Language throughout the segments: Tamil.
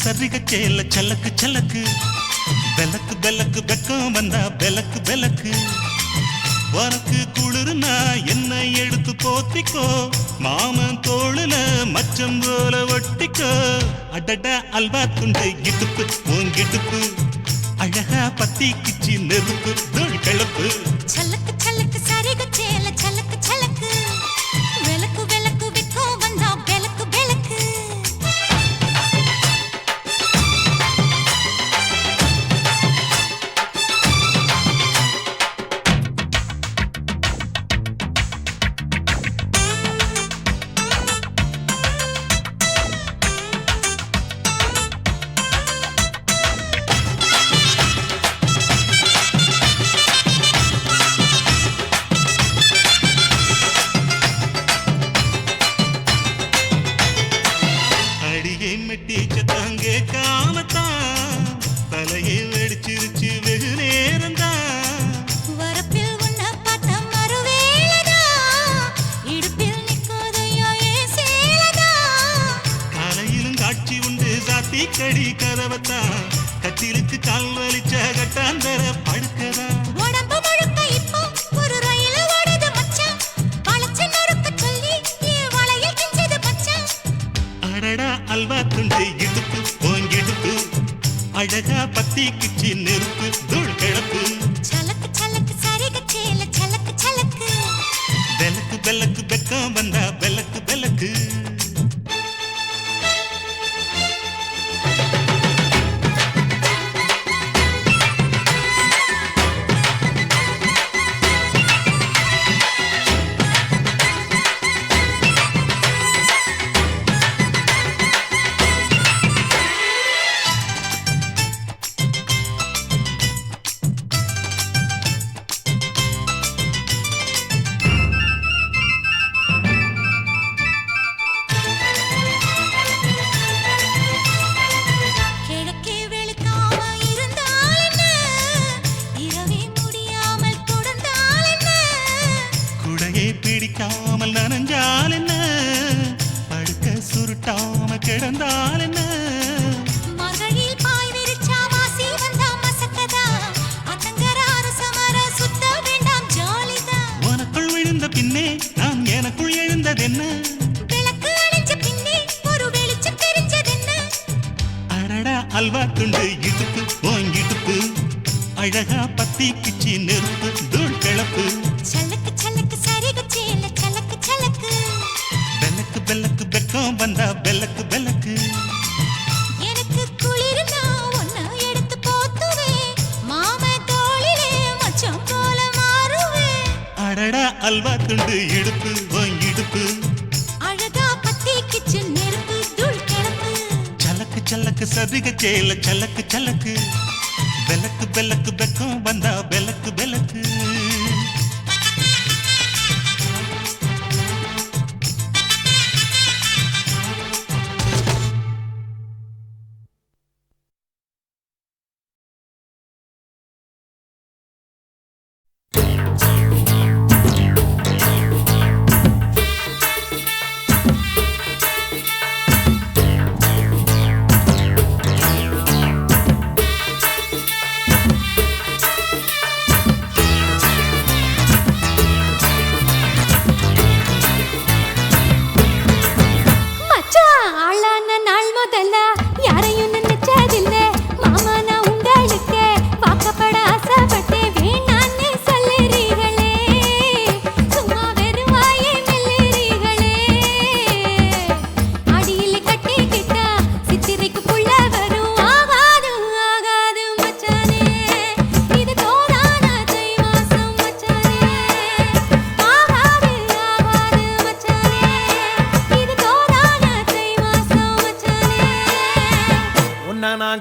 சரிக சேல சலக்கு சலக்கு பெலக்கு பெலக்கு வெக்கம் வந்தா பெலக்கு பெலக்கு உனக்கு குளிர்னா என்னை எடுத்து போத்திக்கோ மாமன் தோளுல மச்சம் போல ஒட்டிக்கோ அடடா அல்வா துண்டு இடுப்பு உங்கிடுப்பு அழகா பத்தி கிச்சி நெருப்பு தோள் கிளப்பு சலக்கு சலக்கு சரிக சேல சலக்கு சலக்கு வெலக்கு வெலக்கு வெக்கம் வந்தா பெலக்கு பெலக்கு கடி கதவத்தா கத்திலுக்கு கால் வலிச்ச கட்டாந்தர படுக்கதா உடம்பு முழுக்க இப்போ ஒரு ரயில் ஓடுது மச்சான் வளைச்சு நறுக்க சொல்லி வளையில் கிஞ்சது மச்சான் அடடா அல்வா துண்டு இடுப்பு ஓங்கிடுப்பு அழகா பத்தி கிச்சி நெருப்பு தூள் கிளப்பு சலக்கு சலக்கு சரிக சேல சலக்கு சலக்கு பெலக்கு பெலக்கு வெக்கம் வந்தா பெலக்கு பெலக்கு பிடிக்காமல் நனஞ்சால் என்ன படுக்க சுருட்டாம கிடந்தால் என்ன மகளில் பாய் விரிச்சா வாசி வந்தா மசக்கதா அத்தங்கர அரசமர சுத்த வேண்டாம் ஜாலிதா உனக்குள் விழுந்த பின்னே நான் எனக்குள் எழுந்ததென்ன விளக்கு அணைஞ்ச பின்னே ஒரு வெளிச்சம் தெரிஞ்சதென்ன அடடா அல்வா துண்டு இடுப்பு ஓங்கிடுப்பு அழகா பத்தி கிச்சி நெருப்பு தூள் கிளப்பு சலக்கு சலக்கு சரிக சேல சலக்கு சலக்கு பெலக்கு பெலக்கு வெக்கம் வந்தா பெலக்கு பெலக்கு எனக்கு குளிர்னா ஒன்ன எடுத்து போத்துவே மாம தோளிலே மச்சம் போல மாறுவே அடடா அல்வா துண்டு இடுப்பு ஓங்கிடுப்பு அழகா பத்தி கிச்சு நெருப்பு தூள் கிளப்பு சலக்கு சலக்கு சரிக சேல சலக்கு சலக்கு பெலக்கு பெலக்கு வெக்கம் வந்தா பெலக்கு பெலக்கு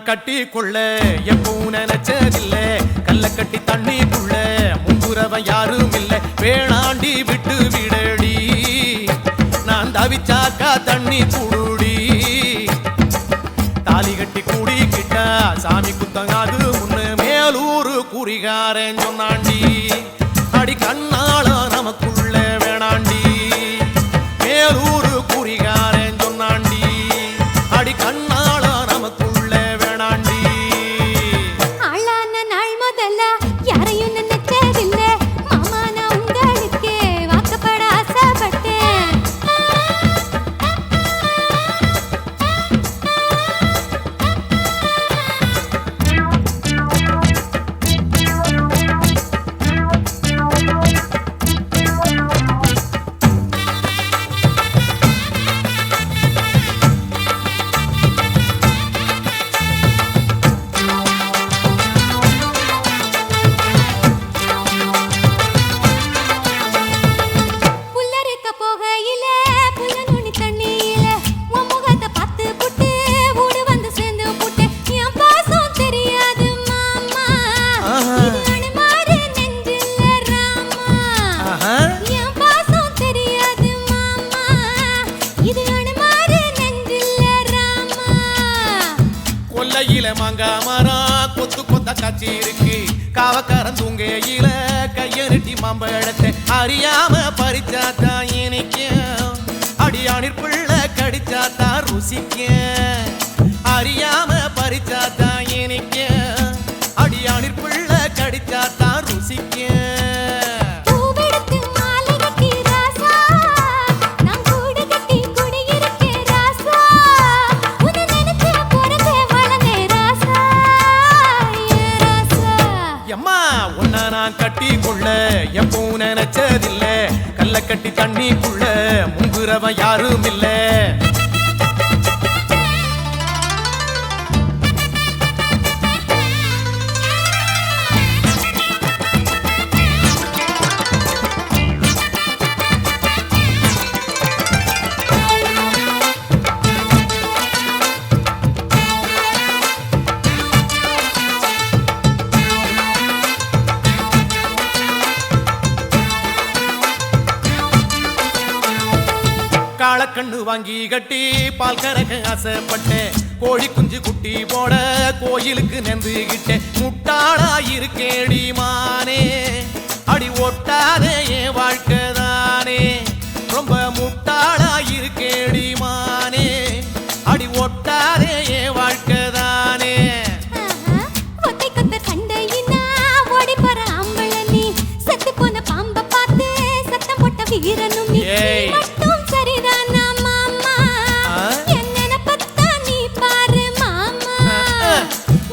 கட்டி கொள்ள எப்பவும் நினைச்சதில்ல கல்ல கட்டி தண்ணிக்குள்ள முன்புறவன் யாரும் இல்ல வேணாண்டி விட்டு விடடி நான் தவிச்சாக்கா தண்ணி குடுடி தாலி கட்டி கூடிக்கிட்டா சாமி குத்தங்காது முன்னு மேலூரு குறிகாரன் சொன்னாண்டி அடி கண்ணாள நமக்குள்ள வேணாண்டி மேலூரு குறிகாரன் சொன்னாண்டி அடி கண்ணாள நமக்குள்ள மாங்கா மரம் கொத்து கொத்த காட்சி இருக்கு காவக்காரன் தூங்கையில கையெருட்டி மாம்பழத்தை அறியாம பறிச்சாத்தான் இனிக்கும் அடியானிற் பிள்ளை கடிச்சாத்தான் ருசிக்கும் அறியாம பறிச்சாத்தான் இனிக்கும் அடியானிற் பிள்ளை கடிச்சாத்தான் ருசிக்கும் பூவெடுத்து மாலை கட்டி ராசா நான் கூடு கட்டி குடியிருக்கேன் ராசா உன்னை நினைச்சு பிறந்தே வளர்ந்தேன் ராசா ஏ ராசா எம்மா உன்னை நான் கட்டி கொள்ள எப்பவும் நினைச்சதில்ல கல்ல கட்டி தண்ணிக்குள்ள முங்குறவன் யாரும் இல்ல காளக்கண்ணு வாங்கி கட்டி பால் கறக்க ஆசைப்பட்டேன் கோழி குஞ்சு குட்டி போட கோயிலுக்கு நெந்துகிட்டேன் முட்டாளாயிருக்கேடி மானே அடி ஒட்டாதே என் வாழ்க்கைதானே ரொம்ப முட்டாளாயிருக்கேடி மானே அடி ஒட்டாதே என் வாழ்க்கைதானே ஒத்தை கொத்த சண்டையினா ஓடி போற ஆம்பள நீ செத்து போன பாம்ப பார்த்து சத்தம் போட்ட வீரனும் நீ ஏய். மட்டும் சரிதானா மாமா என்ன பத்தா நீ பாரு மாமா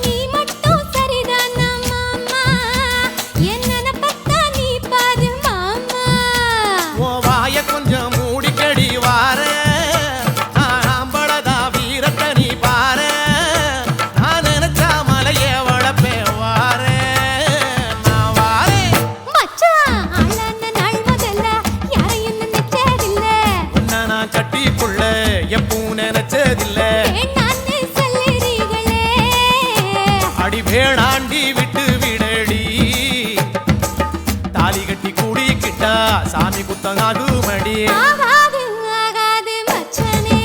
நீ மட்டும் சரிதானா மாமா என்ன பத்தா நீ பாரு மாமா உன் வாய கொஞ்சம் மூடிக்கடி வார ஆம்பளதா வீரத்தை நீ பாரு நான் நினைச்சா மலைய வளப்பே வார நான் வாரேன் மச்சான் ஆளான நாள் முதல்ல யாரையும் நினைச்சதில்ல உன்னை நான் கட்டிக்குள்ள எப்பவும் நினைச்சதில்ல வேண்டான்னு சொல்லுறீங்களே அடி வேணாண்டி விட்டு விடடி தாலி கட்டி கூடிக்கிட்டா சாமி குத்தங்காகுமடி ஆகாது ஆகாது மச்சனே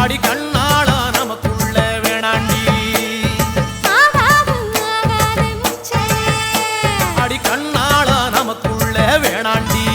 அடி கண்ணாளா நமக்குள்ள வேணாண்டி ஆகாது ஆகாது மச்சனே அடி கண்ணாளா நமக்குள்ள வேணாண்டி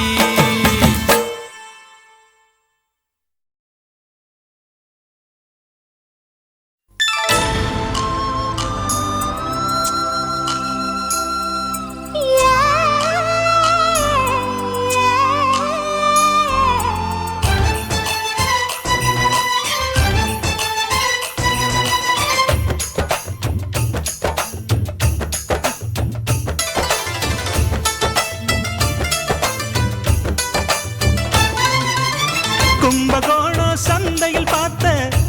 கும்பகோணம் சந்தையில் பார்த்த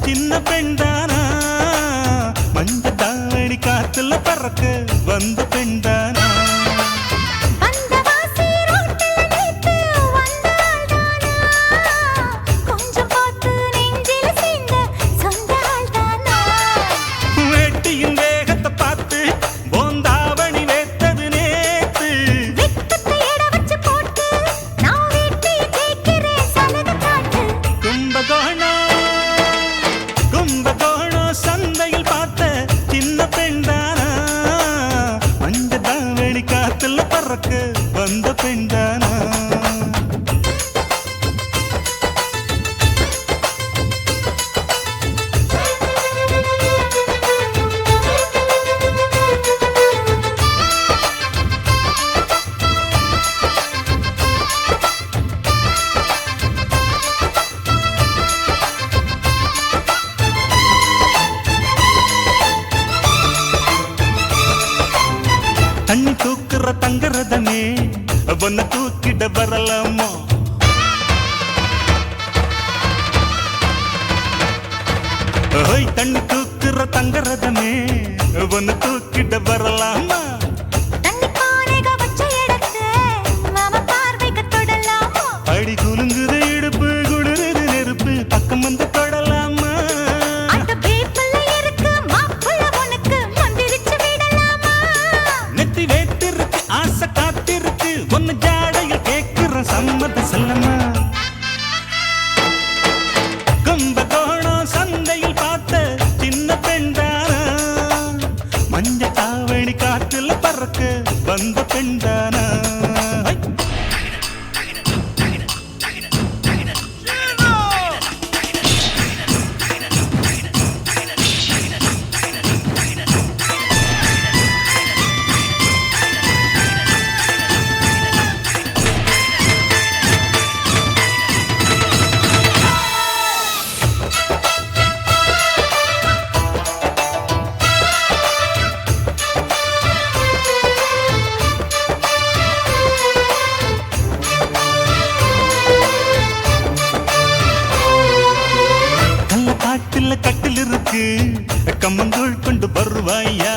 சின்ன பெண்தானா மஞ்ச தாவணி காத்துல பறக்க வந்த பெண்தானா வந்தவாசி ரோட்டில் நேத்து வந்தாள்தானா கொஞ்சம் பார்த்து நெஞ்சில் சேர்ந்த சொந்தாள்தானா வேட்டியின் வேகத்தை பார்த்து போந்தாவணி வேத்தது நேத்து வெக்கத்தை எட வச்சு போட்டு நான் வீட்டை ஜெயிக்கிறேன் சலது காட்டு கும்பகோணம் சந்தையில் பார்த்த சின்ன பெண்தானா மஞ்ச தாவணி காத்துல பறக்க வந்த பெண்தானா தண்ணி தூக்குற தங்கறதனே அவனை தூக்கிட வரலாமா ஓய் தண்ணி தூக்குற தங்கறதனே அவனை தூக்கிட வரலாமா தண்ணி பானைக வச்ச இடத்து மாமா பார்வைக்கு தொடலாமோ அடி குலுங்குது இடுப்பு குளிருது நெருப்பு பக்கம் வந்து தொடலாமா அந்த பேப்பல்ல இருக்கு மாப்புள்ள உனக்கு மந்திரிச்சு விடலாமா நெத்தி வேத்திருக்கு ஆசை காத்திருக்கு ஒன்னு ஜாடையில் கேட்கிற சம்மத செல்லமா கும்பகோணம் சந்தையில் பார்த்த சின்ன பெண்தானா பறக்க வந்த பெண்டானா கட்டில் இருக்கு கம்மங்கூழ் கொண்டு வருவாயா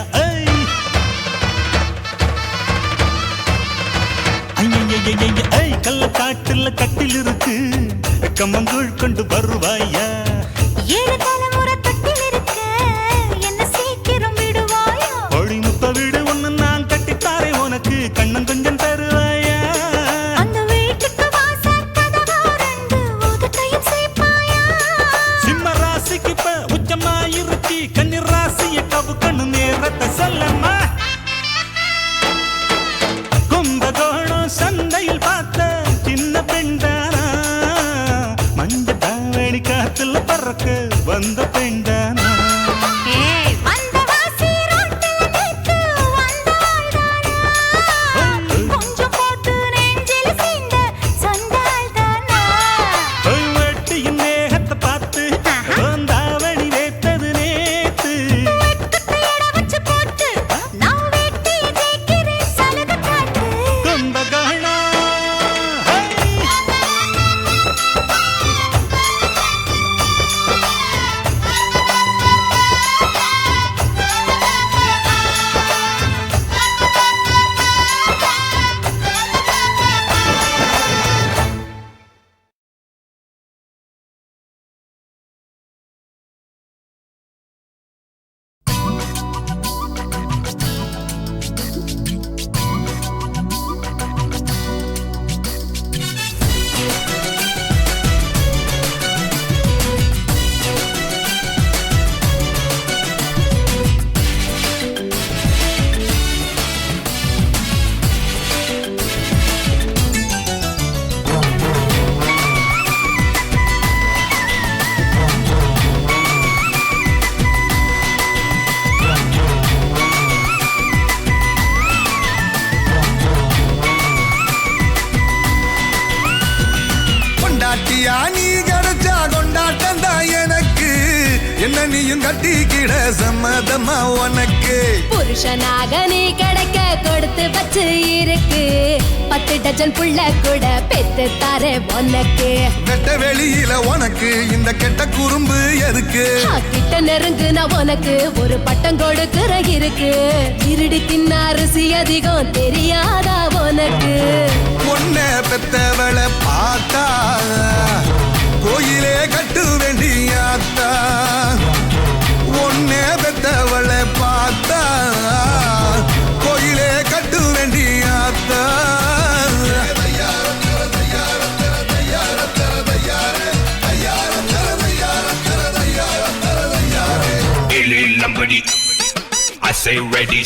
கள்ள காட்டுல கட்டில் இருக்கு கம்மங்கூழ் கொண்டு வருவாயா 7 தலைமுறை தொட்டில் இருக்கு என்ன சீக்கிரம் விடுவாயா முத்த வீடு ஒண்ணு நான் கட்டித்தாரே உனக்கு கண்ணம் கொஞ்சம் தருவாயா அந்த வீட்டுக்கு வாசல் கதவு 2 உதட்டையும் சேர்ப்பாயா சிம்ம ராசிக்கு இப்ப உச்சமாயிருச்சு கன்னி ராசிய கவு கண்ணு நேரத்தை சொல்லம்மா கும்பகோணம் சந்தையில் பார்த்த சின்ன பெண்டானா மஞ்ச தாவணி காத்துல பறக்க வந்த பெண்டானா நீ கிடைச்சா கொண்டாட்டம் தான் எனக்கு என்ன நீயும் கட்டிக்கிட சம்மதமா உனக்கு புருஷனாக நீ கிடைக்க கொடுத்து வச்சு இருக்கு 10 டஜன் புள்ள கூட பெத்து தாரே உனக்கு வெட்ட வெளியில உனக்கு இந்த கெட்ட குறும்பு எதுக்கு கிட்ட நெருங்குனா உனக்கு ஒரு பட்டம் கொடுக்கிற இருக்கு இருடி தின்ன அரிசி அதிகம் தெரியாதா உனக்கு உன்னை பெத்தவளை பார்த்தா கோயிலே கட்டு வேண்டியாத்தா உன்னை பெத்தவளை பார்த்தா கோயிலே கட்டு வேண்டியாத்தா I say ready,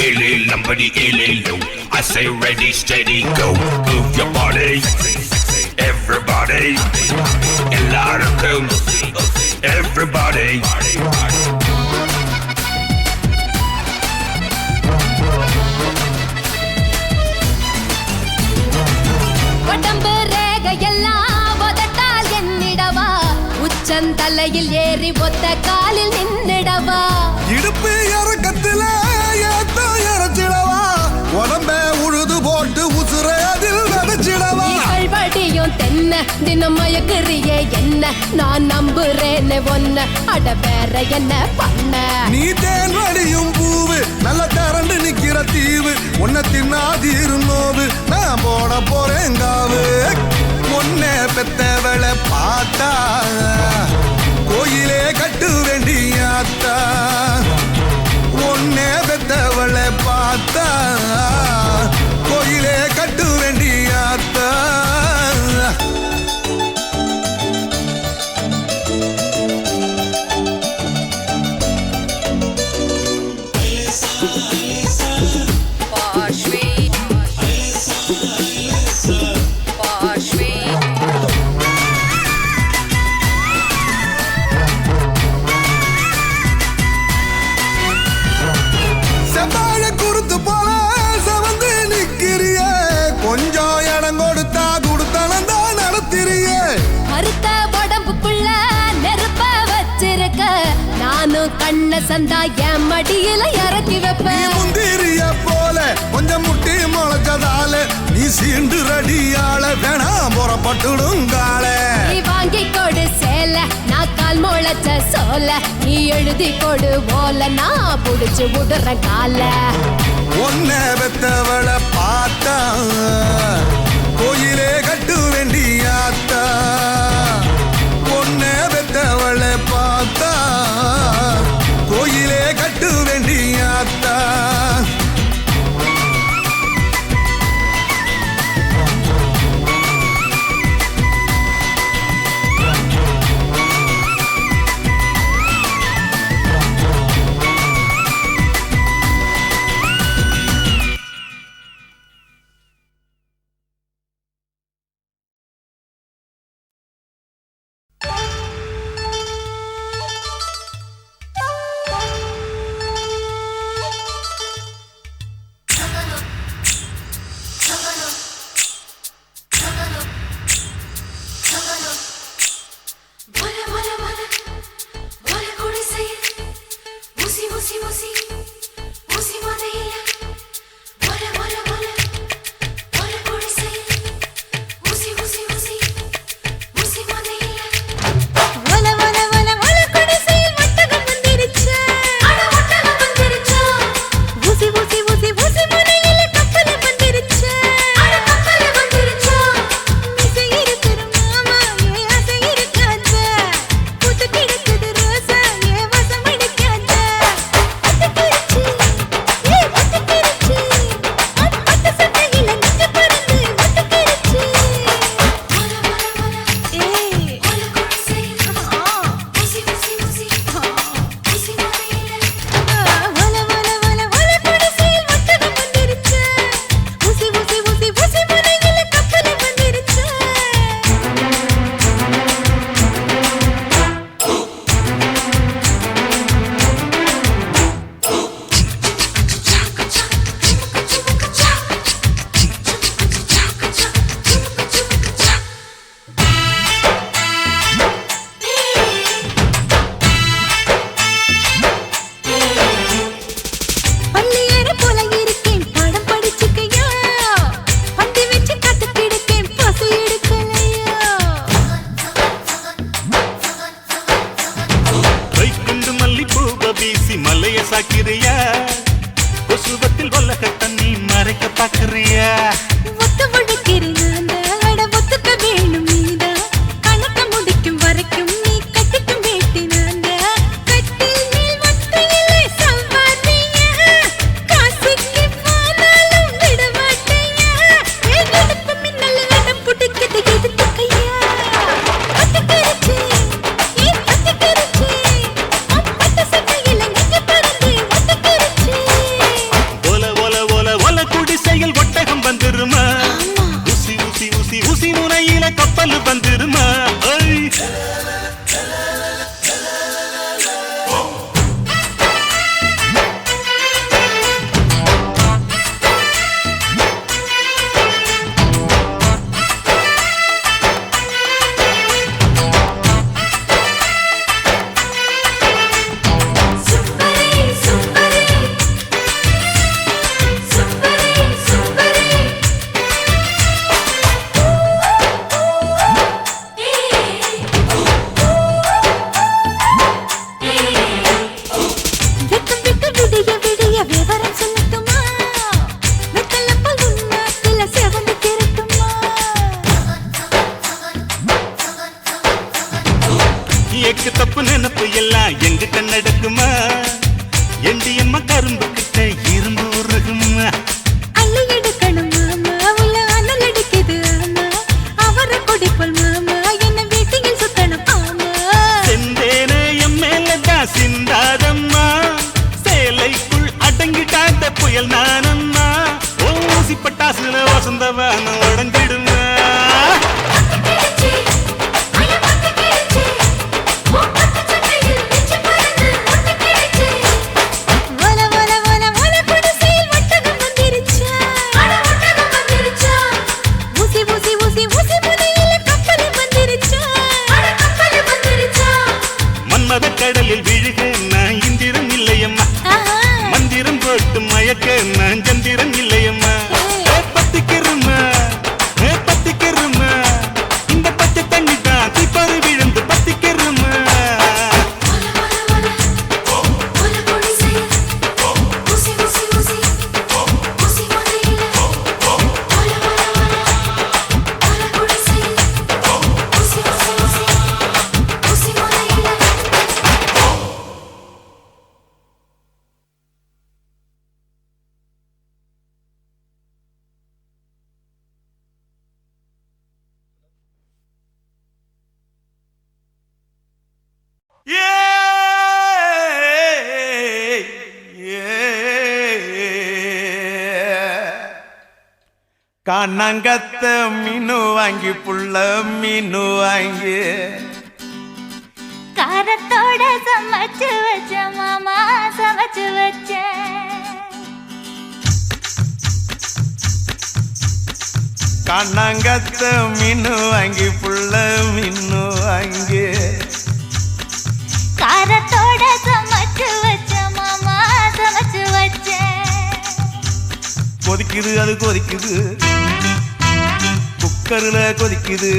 illy lumbody, illy low. I say ready, steady, go. Move your body, everybody. எல்லாருக்கும், everybody. உடம்பு ரேகையெல்லாம் உதட்டால் என்னிடவா உச்சந்தலையில் ஏறி ஒத்த காலில் நின்னிடவா இடுப்பு இறக்கத்துல ஏத்த இறச்சிடவா உடம்ப உழுது போட்டு உசுர அதில் விதைச்சிடவா வடியும் தென்ன தினம் மயக்குறியே என்ன நான் நம்புறேன்னு ஒன்ன அட வேற என்ன பண்ண நீ தேன் வடியும் பூவு நல்ல தரண்டு நிக்கிற தீவு உன்னை தின்னாதீரு நோவு நான் போட போறேன் காவு உன்னை பெத்தவளை பார்த்தா கோயிலே கட்டு வேண்டியாத்தா உன்னை பெத்தவளை பார்த்தா கோயிலே கட்டு வேண்டியாத்தா சந்தா என் மடியில இறக்கி நீ வைப்பேன். முந்திரிய போல கொஞ்சம் முட்டி முளைச்சதால நீ சீண்டு ரடியால வேணாம் புறப்பட்டுடுங்கால. நீ வாங்கி கொடு சேல, நான் கால் முளைச்ச சோல. நீ எழுதி கொடு போல, நான் புடிச்சு விடுற கால. ஒன்ன பெத்தவள பார்த்தா கோயிலே கட்டு வேண்டியாத்தா. ஒன்ன பெத்தவள பார்த்தா கோயிலே கட்டு வேண்டியாத்தா. சாக்கிறியா கொசுவத்தில் வல்லக தண்ணி மறைக்க பாக்குறியா ஒத்து முழுக்கிறீங்க அட ஒத்துக்க வேணும் நீதா கணக்க முடிக்கும் வரைக்கும் நீ கட்டிக்கும் வேட்டினாங்க கட்டில் மேல் ஒத்தையிலே சவாரியா காசுக்கு போனாலும் விட மாட்டேயா எடுப்பு மின்னல் இடம் புடிக்குது எதுக்கு கையா ஒத்துக்கிடுச்சு கப்பல் வந்துருமா தப்பு நினைப்பு எல்லாம் எங்க கண்ணடக்குமா எண்டியம்மா கரும்பு கிட்ட இரும்பு உருகுமா அள்ளி எடுக்கணும் மாமா உள்ள அனல் அடிக்குது ஆமா அவரை குடிப்பல் மாமா என்ன வீட்டில் சுத்தணும் ஆமா செந்தேனே என் மேலதான் சிந்தாதம்மா சேலைக்குள் அடங்கிட்டாத புயல் நானம்மா ஊசி பட்டாசுல வசந்தவான உடஞ்சிடுமா கடலில் விழுக நான் இந்திரம் இல்ல மந்திரம் போட்டு மயக்க நான் சந்திரன் இல்லையம்மா பத்திக்கிறம்மா பத்திக்கிறம்மா இந்த பச்சை தண்ணி தான் தீப்பாறு விழுந்து பத்திக்கிறம்மா கண்ணங்கத்த மீனு வாங்கி புள்ள மீனு வாங்கி காரத்தோட சமைச்சு வச்ச மாமா சமைச்சு வச்ச கண்ணங்கத்த மீனு வாங்கி புள்ள மீனு வாங்கி காரத்தோட சமைச்சு வச்ச மாமா சமைச்சு வச்ச கொதிக்குது அது கொதிக்குது குக்கர்ல கொதிக்குது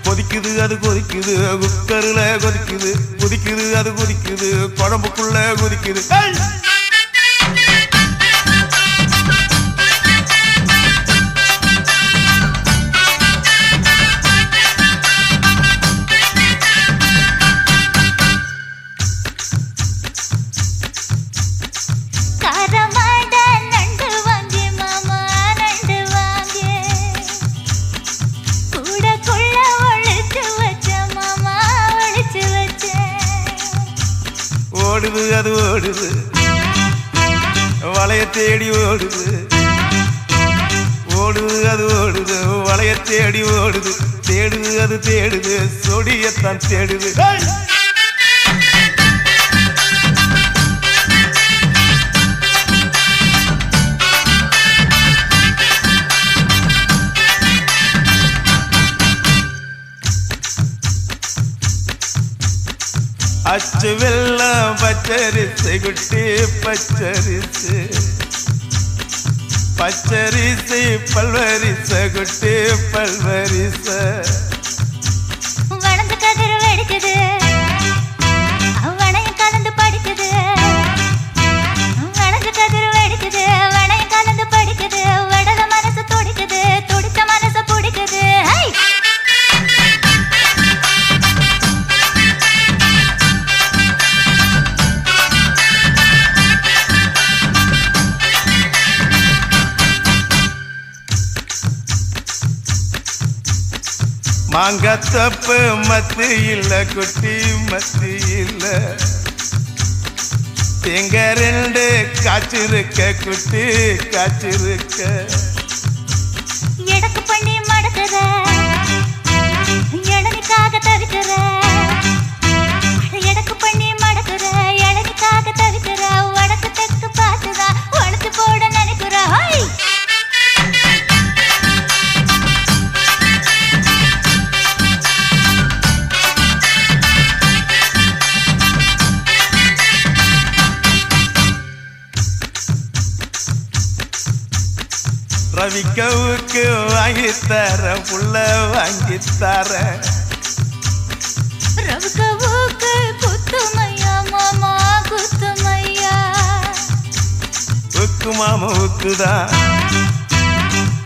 கொதிக்குது அது கொதிக்குது குக்கர்ல கொதிக்குது கொதிக்குது அது கொதிக்குது குழம்புக்குள்ள கொதிக்குது ஓடுது அது ஓடுது வளைய தேடி ஓடுது ஓடுது அது ஓடுது வளைய தேடி ஓடுது தேடுது அது தேடுது சொடியத்தான் தேடுது அச்சு வெள்ளம் பச்சரிசை குட்டி பச்சரிசு பச்சரிசை பல்வரிச குட்டி பல்வரிச வளர்ந்து கதிர் வெடிக்குது வளையம் கலந்து படிக்குது வளர்ந்து கதிர் வெடிக்குது வளையம் கலந்து படிக்குது வடல மனசு துடிக்குது துடிச்ச மனசு பிடிக்குது மாங்கத்தப்பு மத்து இல்ல குட்டி மத்து இல்ல எங்க ரெண்டு காய்ச்சிருக்க குட்டி காய்ச்சிருக்க எடக்கு பண்ணி மடக்குற இளநிக்காக தவிக்கிற எடக்கு பண்ணி மடக்குற இளநிக்காக தவிக்கிற வடக்கு தெற்கு பார்த்துதான் உழைச்சு போட நினைக்கிற ரவிக்கவுக்கு வாங்கித்தர புள்ள வாங்கித்தர ரவிக்கவுக்கு குத்துமையா மாமா குத்துமையா உக்கு மாமா உக்குதான்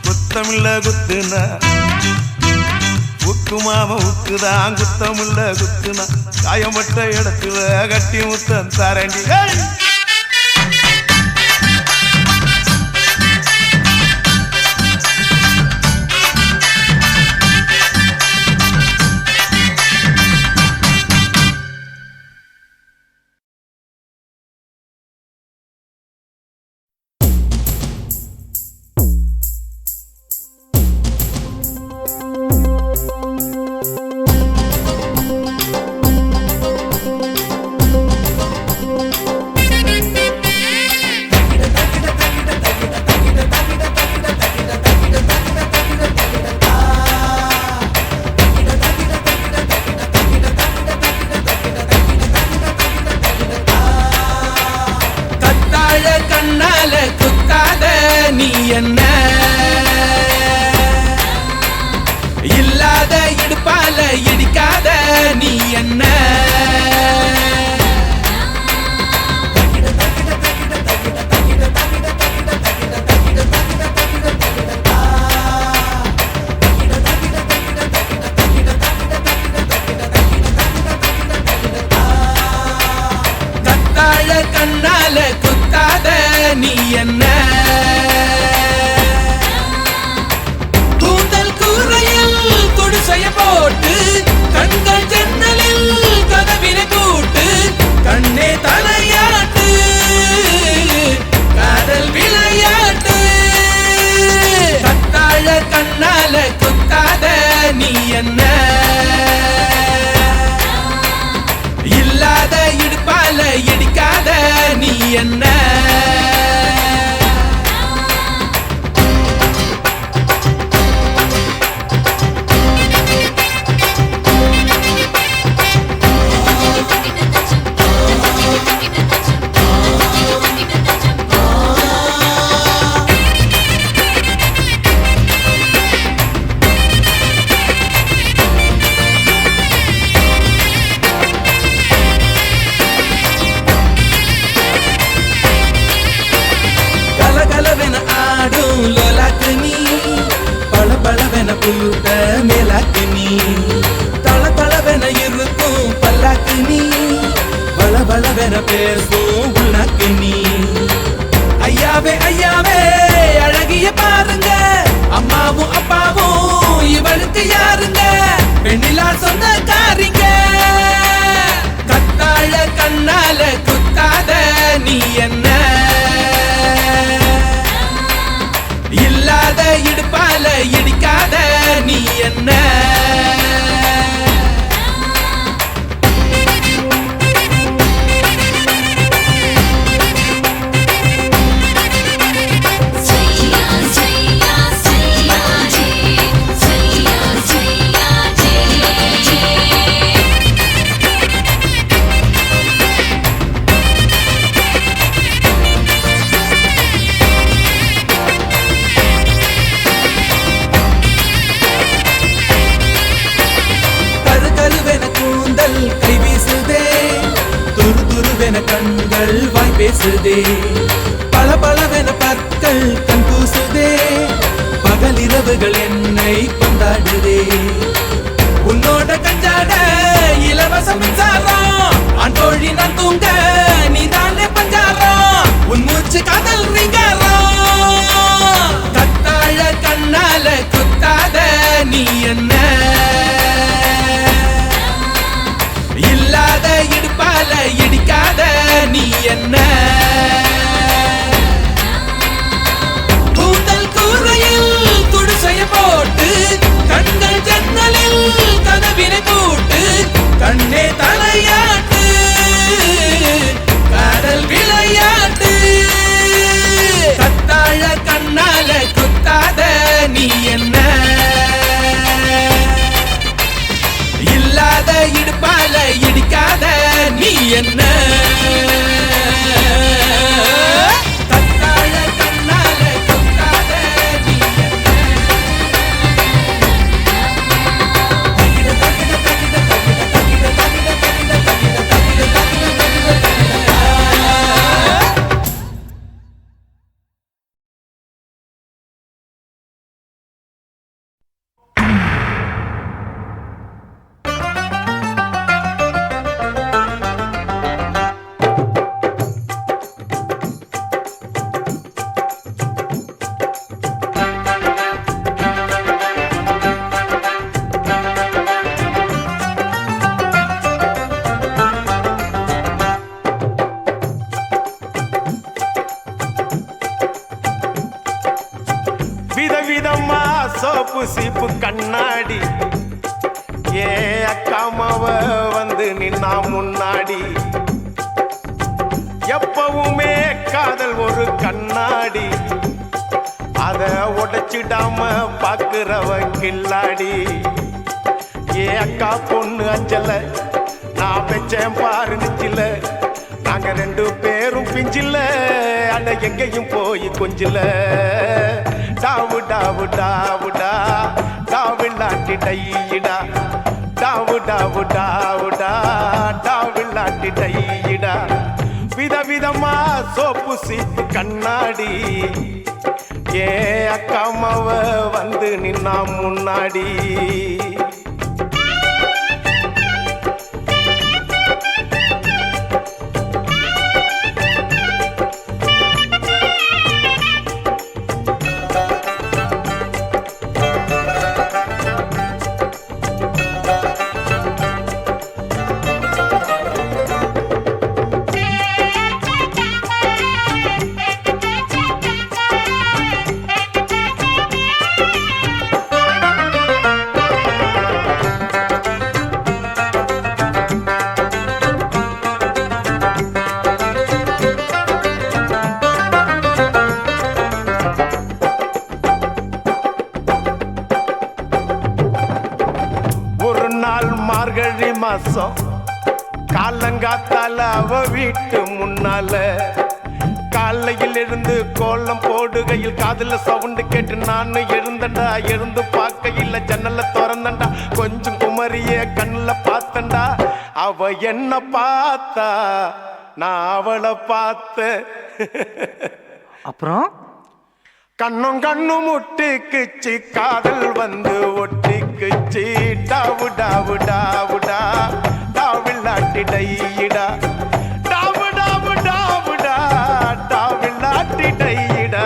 குத்தமில்ல குத்துனா உக்கு மாமா உக்குதான் குத்தமில்ல குத்துனா காயப்பட்ட இடத்துல கட்டி முத்தம் தரண்டி கத்தாழ கண்ணால குத்தாத நீ என்ன இல்லாத இடுப்பால இடிக்காத நீ என்ன கத்தாழ கண்ணால குத்தாத நீ என்ன கூந்தல் கூரையில் குடிசைய போட்டு கண்கள் ஜன்னலில் கதவினை கூட்டு கண்ணே தலையாட்டு காதல் விளையாட்டு கத்தாழ கண்ணால குத்தாத நீ என்ன இல்லாத இடுப்பால இடிக்காத நீ என்ன கலகலவென ஆடும் லோலாக்கு நீ பளபளவென புழுத்த மேலாக்கு நீ தளதளவென இருக்கும் பல்லாக்கு நீ பளபளவென பேசும் உள்நாக்கு நீ ஐயாவே ஐயாவே அழகிய பாருங்க அம்மாவும் அப்பாவும் இவளுக்கு யாருங்க பெண்ணிலா சொந்தக்காரிங்க கத்தாழ கண்ணால குத்தாத நீ என்ன இல்லாத இடுப்பால இடிக்காத நீ என்ன கருகருவென கூந்தல் கை வீசுதே துரு துருவென கண்கள் வாய் பேசுதே பளபளவென பற்கள் கண் பூசுதே பகலிரவுகள் என்னை கொண்டாடுதே உன்னோட கஞ்சாட இலவச மின்சாரம் அன்றோழி நான் தூங்க நீதானே பஞ்சாரம் உன் மூச்சு காதல் ரீங்காரம் கத்தாழ கண்ணால குத்தாத நீ என்ன இல்லாத இடுப்பால இடிக்காத நீ என்ன கூந்தல் கூரையில் குடிசைய போட்டு கண்கள் ஜன்னலில் கதவினை கூட்டு கண்ணே தலையாட்டு காதல் விளையாட்டு கத்தாழ கண்ணால குத்தாத நீ என்ன இல்லாத இடுப்பால இடிக்காத நீ என்ன கத்தாழ கண்ணால குத்தாத நீ விதவிதமா சோப்பு சீப்பு கண்ணாடி ஏ அக்காமாவ வந்து நின்னா முன்னாடி எப்பவுமே காதல் ஒரு கண்ணாடி அத உடைச்சிடாம பாக்குறவ கில்லாடி ஏ அக்கா பொண்ணு அஞ்சல நான் பெச்சேன் பாரு நிச்சில நாங்க ரெண்டு பேரும் பிஞ்சில அட எங்கேயும் போய் கொஞ்சில டாவு டாவு டாவுடா டாவில்லாட்டி டையிடா டாவு டாவு டாவுடா டாவில்லாட்டி டையிடா விதவிதமா சோப்பு சீப்பு கண்ணாடி ஏ அக்காமவ வந்து நின்னா முன்னாடி மார்கழி மாசம் காலங்காத்தால அவ வீட்டு முன்னால காலையில் இருந்து கோலம் போடுகையில் காதுல சவுண்டு கேட்டு நானு எழுந்தண்டா எழுந்து பார்க்கையில் ஜன்னல திறந்தண்டா கொஞ்சம் குமரிய கண்ணுல பார்த்தண்டா அவ என்ன பார்த்தா நான் அவளை பார்த்த அப்புறம் கண்ணும் கண்ணும் முட்டிக்குச்சு காதல் வந்து ஒட்டிக்குச்சு டாவு டாவு டாவுடா டாவில்லாட்டி டையிடா டாவு டாவு டாவுடா டாவில்லாட்டி டையிடா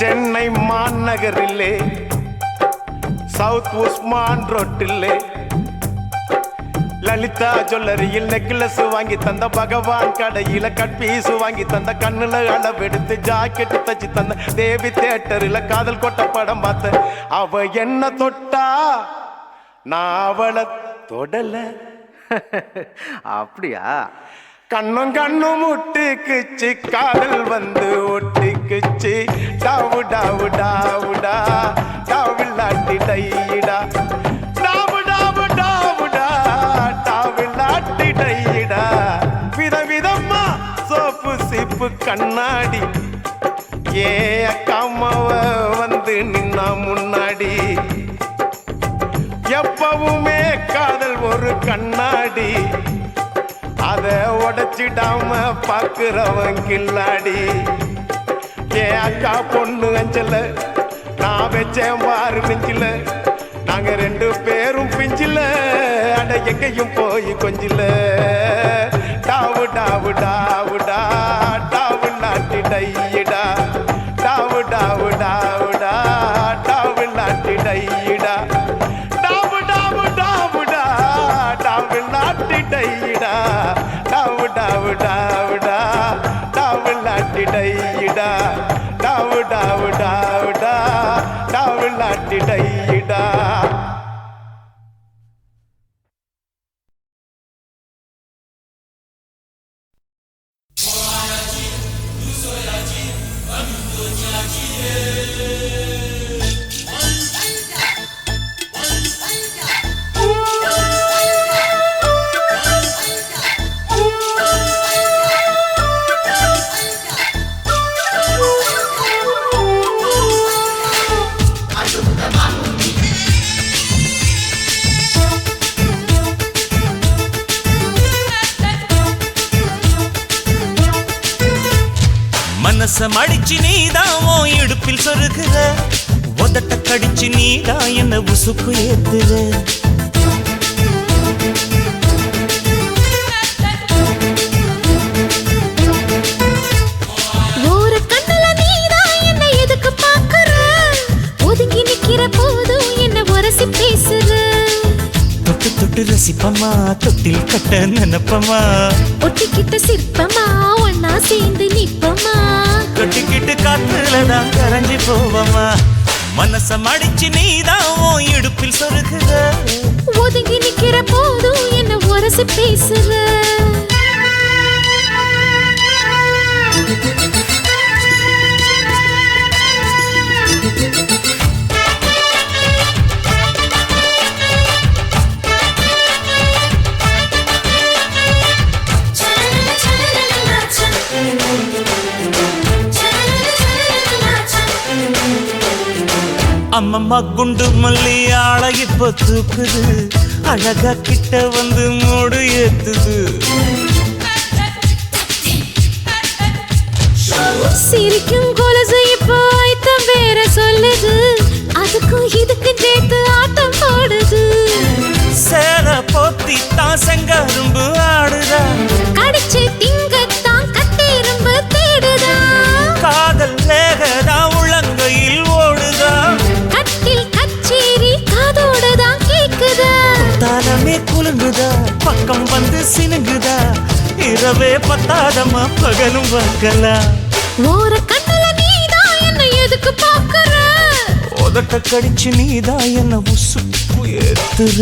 சென்னை மாநகரிலே சவுத் உஸ்மான் ரோட்டிலே லலிதா ஜுவல்லரியில் நெக்லஸ் வாங்கி தந்த பகவான் கடையில கட்பீஸ் வாங்கி தந்த கண்ணுல அளவெடுத்து ஜாக்கெட் தச்சு தந்த தேவி தியேட்டரில் காதல் கொட்ட படம் பார்த்த அவ என்ன தொட்டா நான் அவளை தொடல அப்படியா கண்ணும் கண்ணும் முட்டிக்குச்சு காதல் வந்து ஒட்டிக்குச்சு டாவு டாவு டாவுடா டாவில்லாட்டி டையிடா டாவு டாவு டாவுடா டாவில்லாட்டி டையிடா விதவிதமா சோப்பு சீப்பு கண்ணாடி ஏ அக்காமவ வந்து நின்னா முன்னாடி எப்பவுமே காதல் ஒரு கண்ணாடி அத உடைச்சிடாம பாக்குறவன் கில்லாடி ஏ அக்கா பொண்ணு அஞ்சல நான் வச்சேன் பாரு நெஞ்சில நாங்க ரெண்டு பேரும் பிஞ்சில அட எங்கேயும் போய் கொஞ்சில டாவு டாவு டாவுடா டாவில்லாட்டி டையிடா டாவு டாவு டாவுடா டாவில்லாட்டி டையிடா டாவு டாவு டாவுடா டாவில்லாட்டி டையிடா டாவு டாவு டாவுடா டாவில்லாட்டி டையிடா டாவு டாவு டாவுடா டாவில்லாட்டி டையிடா மனச மடிச்சு நீதான் உன் இடுப்பில் சொருகுற உதட்ட கடிச்சு நீதான் என்ன உசுப்பு ஏத்துற ஒரு கண்ணுல நீதான் என்ன எதுக்கு பாக்குற ஒதுங்கி நிக்கிற போதும் என்ன உரசி பேசுற தொட்டு தொட்டு ரசிப்பமா தொட்டில் கட்ட நினைப்பமா ஒட்டிக்கிட்ட சிற்பமா ஒன்னா சேர்ந்து நிப்பமா கட்டிக்கிட்டு காத்துலதான் கரைஞ்சி போவமா மனச மடிச்சு நீதான் உன் இடுப்பில் சொருகுற ஒதுங்கி நிக்கிற போதும் என்ன உரசி பேசுற அம்மம்மா குண்டு மல்லி ஆள இப்ப தூக்குது அழகா கிட்ட வந்து மூடு ஏத்துது சிரிக்கும் கொலுசு இப்போ ஐத்தம் வேற சொல்லுது அதுக்கும் இதுக்கும் சேர்த்து ஆட்டம் போடுது சேல போத்தி தான் செங்கரும்பு ஆடுதா கடிச்சு திங்கத்தான் கட்டெரும்பு தேடுதா காதல் லேகதா உள்ளங்கையில் ஓடுதா கட்டில் கச்சேரி காதோடுதான் கேக்குதா தாளமே குலுங்குதா பக்கம் வந்து சினுங்குதா இரவே பத்தாதமா பகலும் பார்க்கலா ஓர கண்ணுல நீதான் என்ன எதுக்கு பாக்குற உதட்ட கடிச்சு நீதான் என்ன உசுப்பு ஏத்துற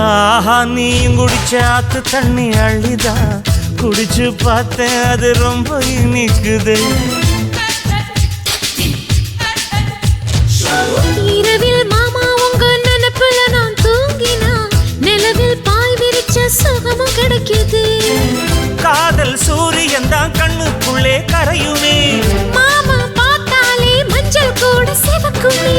ஆஹா நீயும் குடிச்ச ஆத்து தண்ணி அள்ளிதா குடிச்சு பார்த்தேன் அது ரொம்ப இனிக்குது இரவில் மாமா உங்க நினைப்புல நான் தூங்கினா நிலவில் பாய் விரிச்ச சுகமும் கிடைக்குது காதல் சூரியன் தான் கண்ணுக்குள்ளே கரையுமே மாமா பார்த்தாலே மஞ்சள் கூட சிவக்குமே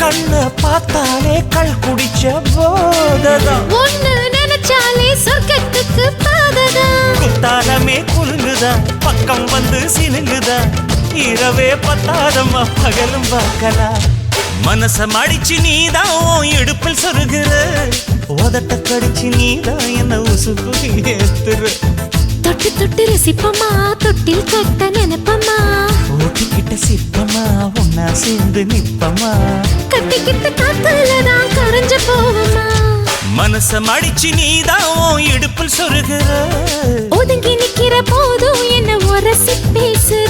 கண்ண பார்த்தாலே கள் குடிச்ச போததான் ஒண்ணு நினைச்சாலே சொர்க்கத்துக்கு பாததா குத்தாலமே குலுங்குதா பக்கம் வந்து சினுங்குதா இரவே பத்தாதம்மா பகலும் பார்க்கலாம் மனச மடிச்சு நீதான் உன் இடுப்பில் சொருகுற உதட்ட கடிச்சு நீதான் என்ன உசுப்பு ஏத்துற தொட்டு தொட்டு ரசிப்பமா தொட்டில் கட்ட நினைப்பமா ஓட்டிக்கிட்ட சிற்பமா ஒன்னா சேர்ந்து நிப்பமா கட்டிக்கிட்ட காத்துலதான் கரைஞ்சு போவமா மனச மடிச்சு நீதான் உன் இடுப்பில் சொருகுற ஒதுங்கி நிக்கிற போதும் என்ன உரசி பேசுற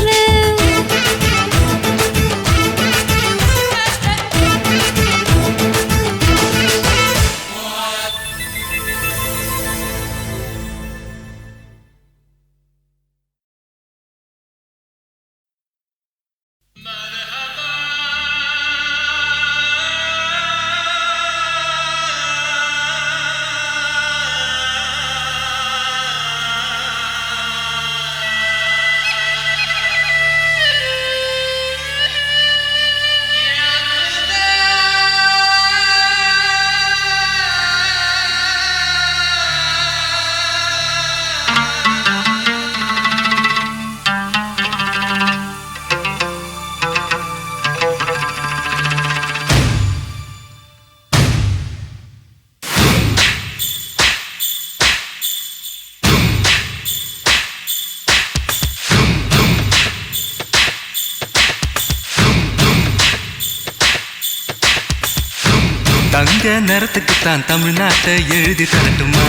தங்க நிறத்துக்குத்தான் தமிழ்நாட்டை எழுதி தரட்டுமா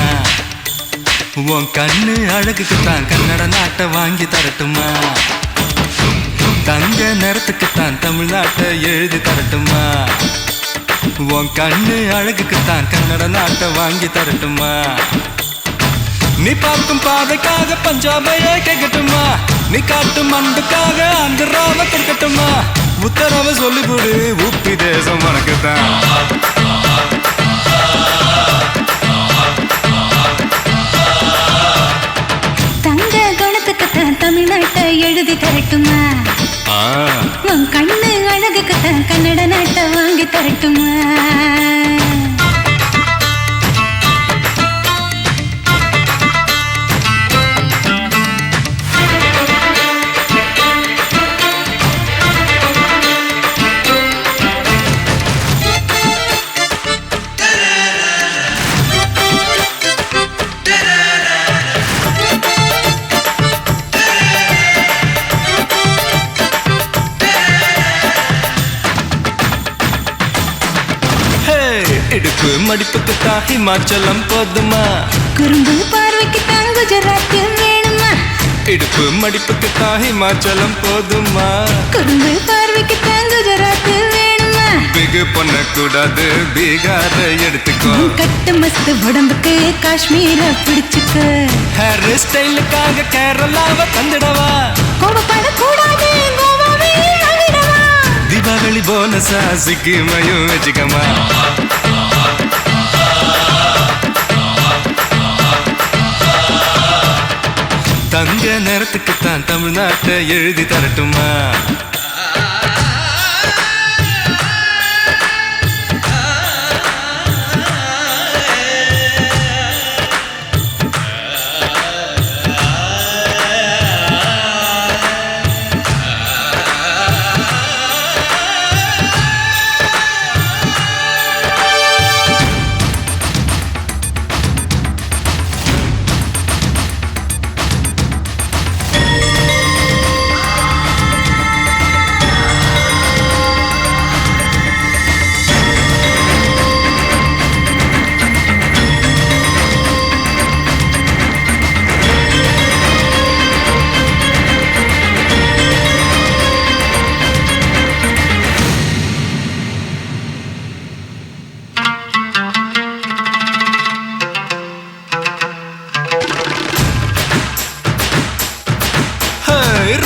உன் கண்ணு அழகுக்குத்தான் கன்னட நாட்டை வாங்கி தரட்டுமா தங்க நிறத்துக்குத்தான் தமிழ்நாட்டை எழுதி தரட்டுமா உன் கண்ணு அழகுக்குத்தான் கன்னட நாட்டை வாங்கி தரட்டுமா நீ பார்க்கும் பாதைக்காக பஞ்சாபையே கேட்கட்டுமா நீ காட்டும் அன்புக்காக ஆந்திராவை கேட்கட்டுமா உத்தரவை சொல்லிவிடு உப்பி தேசம் உனக்குத்தான் தங்க குணத்துக்குத்தான் தமிழ்நாட்டை எழுதி தரட்டுமா உன் கண்ணு அழகுக்குத்தான் கன்னட நாட்டை வாங்கி தரட்டுமா இடுப்பு மடிப்புக்கு தான் ஹிமாச்சலம் போதுமா குறும்பு பார்வைக்கு தான் குஜராத் வேணுமா இடுப்பு மடிப்புக்கு தான் ஹிமாச்சலம் போதுமா குறும்பு பார்வைக்கு தான் குஜராத் வேணுமா பிகு பண்ணக்கூடாது பீகார எடுத்துக்கோ கட்டு மஸ்து உடம்புக்கு காஷ்மீர பிடிச்சுக்க ஹேர் ஸ்டைலுக்காக கேரளாவை தந்துடவா கோபப்படக்கூடாது கோவாவே வாங்கிடவா தீபாவளி போனஸா சிக்கிமையும் வச்சுக்கமா தங்க நேரத்துக்குத்தான் தமிழ்நாட்டை எழுதி தரட்டுமா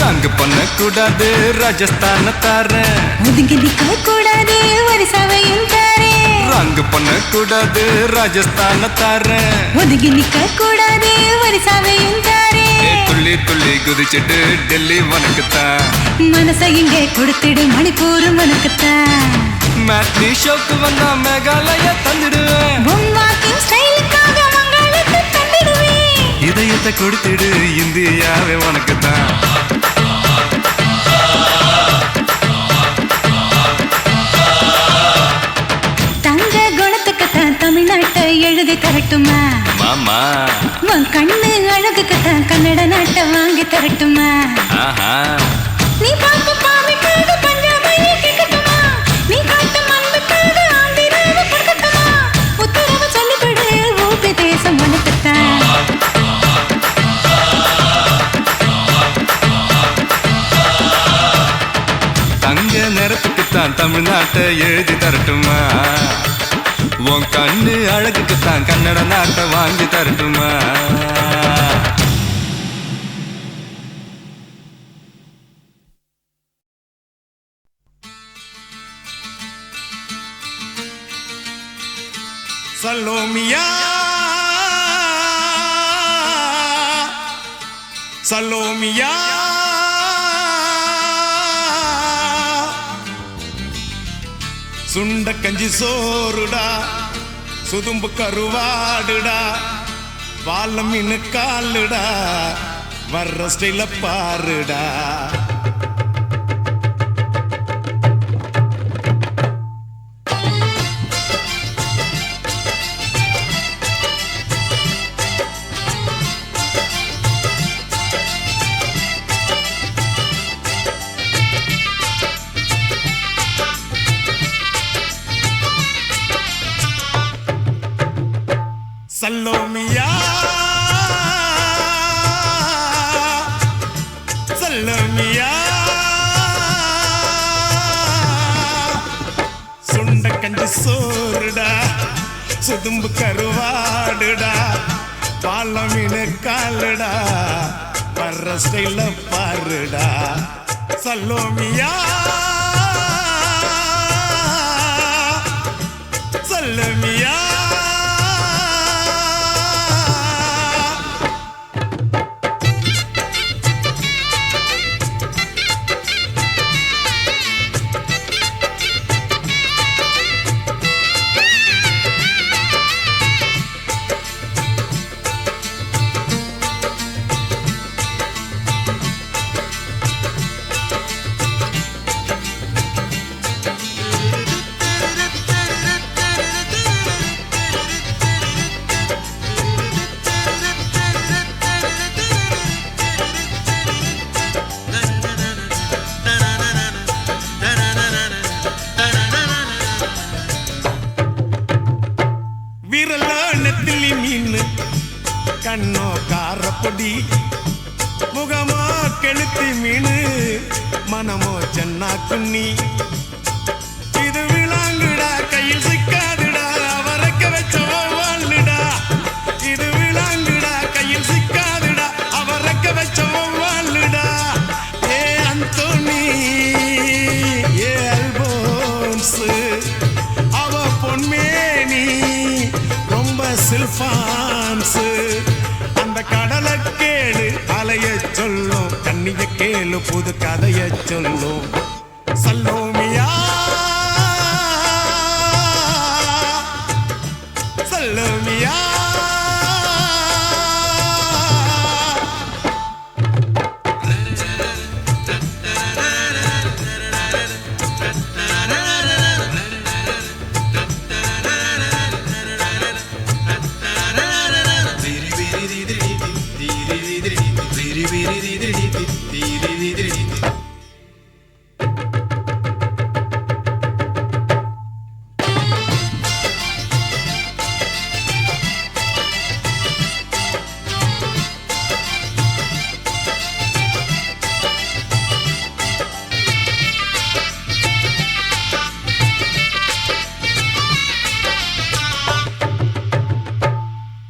ரங்கு பண்ணக்கூடாது ராஜஸ்தான தாரேன் ஒதுங்கி நிக்க கூடாது வரிசவையும் தாரே ரங்கு பண்ணக்கூடாது ராஜஸ்தான தாரேன் ஒதுங்கி நிக்க கூடாது வரிசவையும் தாரே துள்ளி துள்ளி குதிச்சுட்டு டெல்லி உனக்குத்தான் மனசை இங்கே கொடுத்துடு மணிப்பூர் உனக்குத்தான் மேட்னி ஷோக்கு வந்தா மேகாலய தந்துடுவேன் வாக்கிங் ஸ்டைலுக்காக மங்களத்தை தந்திடுவேன் இதயத்தை கொடுத்துடு இந்தியாவே உனக்குத்தான் தங்க குணத்துக்குத்தான் தமிழ்நாட்டை எழுதி தரட்டுமா மாமா உன் கண்ணு அழகுக்குத்தான் கன்னட நாட்டை வாங்கி தரட்டுமா ஆஹா நீ பார்த்து பாவிக்காக பஞ்சாபையை கேட்கட்டுமா நீ காட்டு மண்புக்காக ஆந்திராவை கொடுக்கட்டுமா உத்தரவு சொல்லிவிடு ஊபி தேசம் உனக்குத்தான் தங்க நேரத்துக்குத்தான் தமிழ்நாட்டை எழுதி தரட்டுமா உன் கண்ணு அழகுக்குத்தான் கன்னட நாட்டை வாங்கி தரட்டுமா சலோமியா சலோமியா சுண்ட கஞ்சி சோறுடா சுதும்பு கருவாடுடா வாழ மீன் காலுடா வர்ற ஸ்டைல பாருடா சல்லோமியா சல்லோமியா சுண்ட கஞ்சி சோறுடா சுதும்பு கருவாடுடா பால மீன் காலுடா வர்ற ஸ்டைல பாருடா சல்லோமியா சல்லோமியா கண்ணோ காரப்பொடி முகமோ கெளுத்தி மீனு மனமோ சென்னா குன்னி இது விளாங்குடா கையில் சிக்காதுடா அவரக்க வச்ச வாழ்டா இது விளாங்குடா கையில் சிக்காதுடா அவரக்க வச்ச வாழ்டா ஏ அந்தோனி ஏ அல்போன்ஸ் அவ பொன்மேனி ரொம்ப சில்பான்ஸ் அந்த கடலை கேளு அலைய சொல்லும் கண்ணிய கேளு புது கதைய சொல்லும் சல்லோமியா சல்லோமியா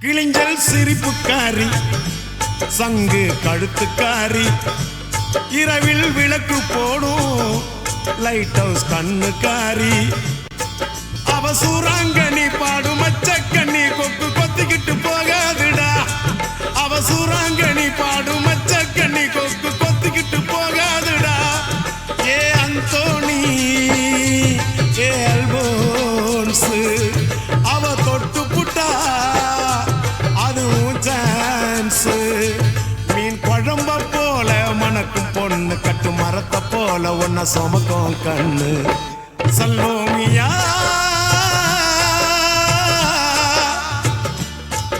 கிளிஞ்சல் சிரிப்புக்காரி சங்கு கழுத்துக்காரி இரவில் விளக்கு போடும் லைட் ஹவுஸ் கண்ணுக்காரி அவ சூறாங்கண்ணி பாடும் மச்சக்கண்ணி கொக்கு கொத்திக்கிட்டு போகாதுடா அவ சூறாங்கண்ணி பாடும் மச்சக்கண்ணி கொக்கு கொத்திக்கிட்டு போகாதுடா ஏ அந்தோனி ஏ அல்போன்ஸ் அவ தொட்டு புட்டா அதுவும் சான்ஸ் மீன் குழம்ப போல மணக்கும் பொண்ணு கட்டு மரத்தை போல ஒன்ன சுமக்கும் கண்ணு சல்லோமியா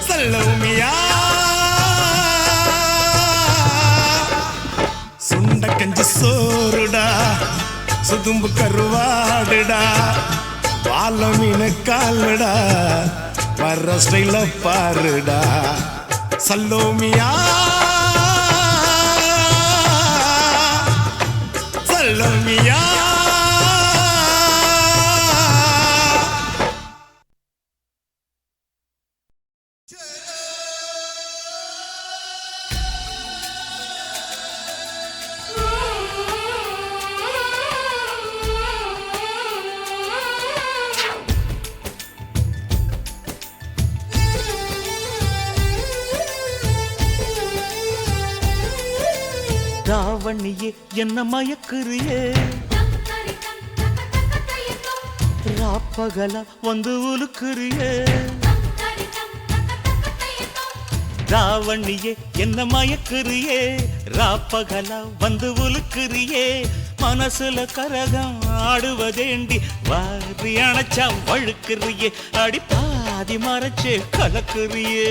சல்லோமியா சுண்ட கஞ்சி சோறுடா சுதும்பு கருவாடுடா பால மீன கால்டா வர்ற ஸ்டைல பாருடா சல்லோமியா சல்லோமியா ராவணியே என்ன மயக்குறியே ராப்பகல வந்து உலுக்குறியே ராவணியே என்ன மயக்குறியே ராப்பகல வந்து உலுக்குறியே மனசுல கரகம் ஆடுவதேண்டி வாரி அணைச்சா வழுக்குறியே அடி பாதி மறைச்சே கலக்குறியே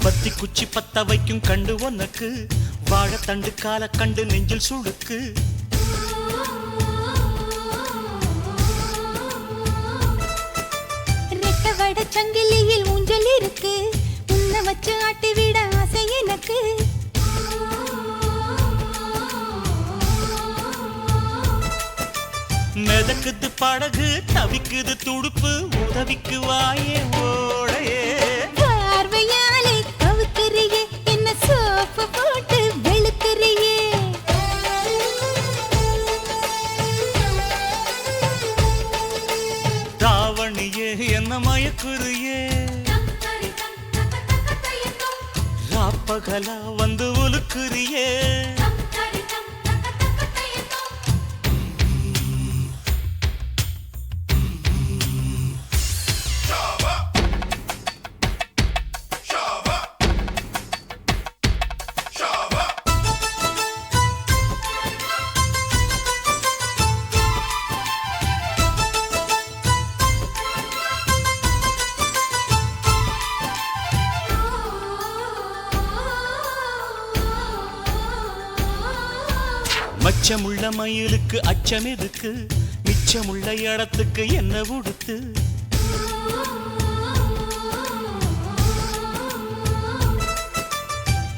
பத்தி குச்சி பத்த வைக்கும் கண்டு உனக்கு வாழைத்தண்டு கால கண்டு நெஞ்சில் சுடுக்கு ரெட்டவட சங்கிலியில் ஊஞ்சல் இருக்கு உன்னை வச்சு ஆட்டி விட ஆசை எனக்கு மிதக்குது படகு தவிக்குது துடுப்பு உதவிக்கு வாயே ஓடையே பார்வையாலே கவுக்குறியே என்ன சோப்பு போட்டு வெளுக்குறியே ராவணியே என்ன மயக்குறியே ராப்பகலா வந்து உலுக்குறியே மச்சமுள்ள மயிலுக்கு அச்சம் எதுக்கு மிச்சமுள்ள இடத்துக்கு என்ன உடுத்து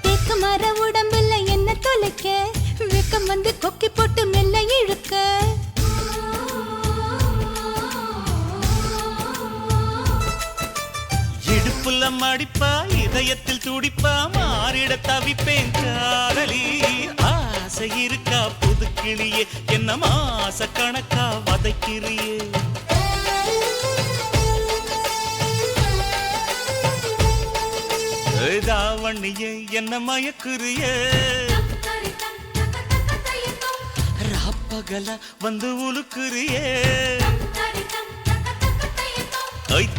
தேக்கு மர உடம்புல என்ன தொலைக்க வெக்கம் வந்து கொக்கி போட்டு மெல்ல இழுக்க இடுப்புல மடிப்பா இதயத்தில் துடிப்பா மாறிட தவிப்பேன் காதலி ஆசை இருக்கா புது கிளியே என்ன மாச கணக்கா வதைக்கிறியே தாவணியே என்ன மயக்குறியே ராப்பகலா வந்து உலுக்குறியே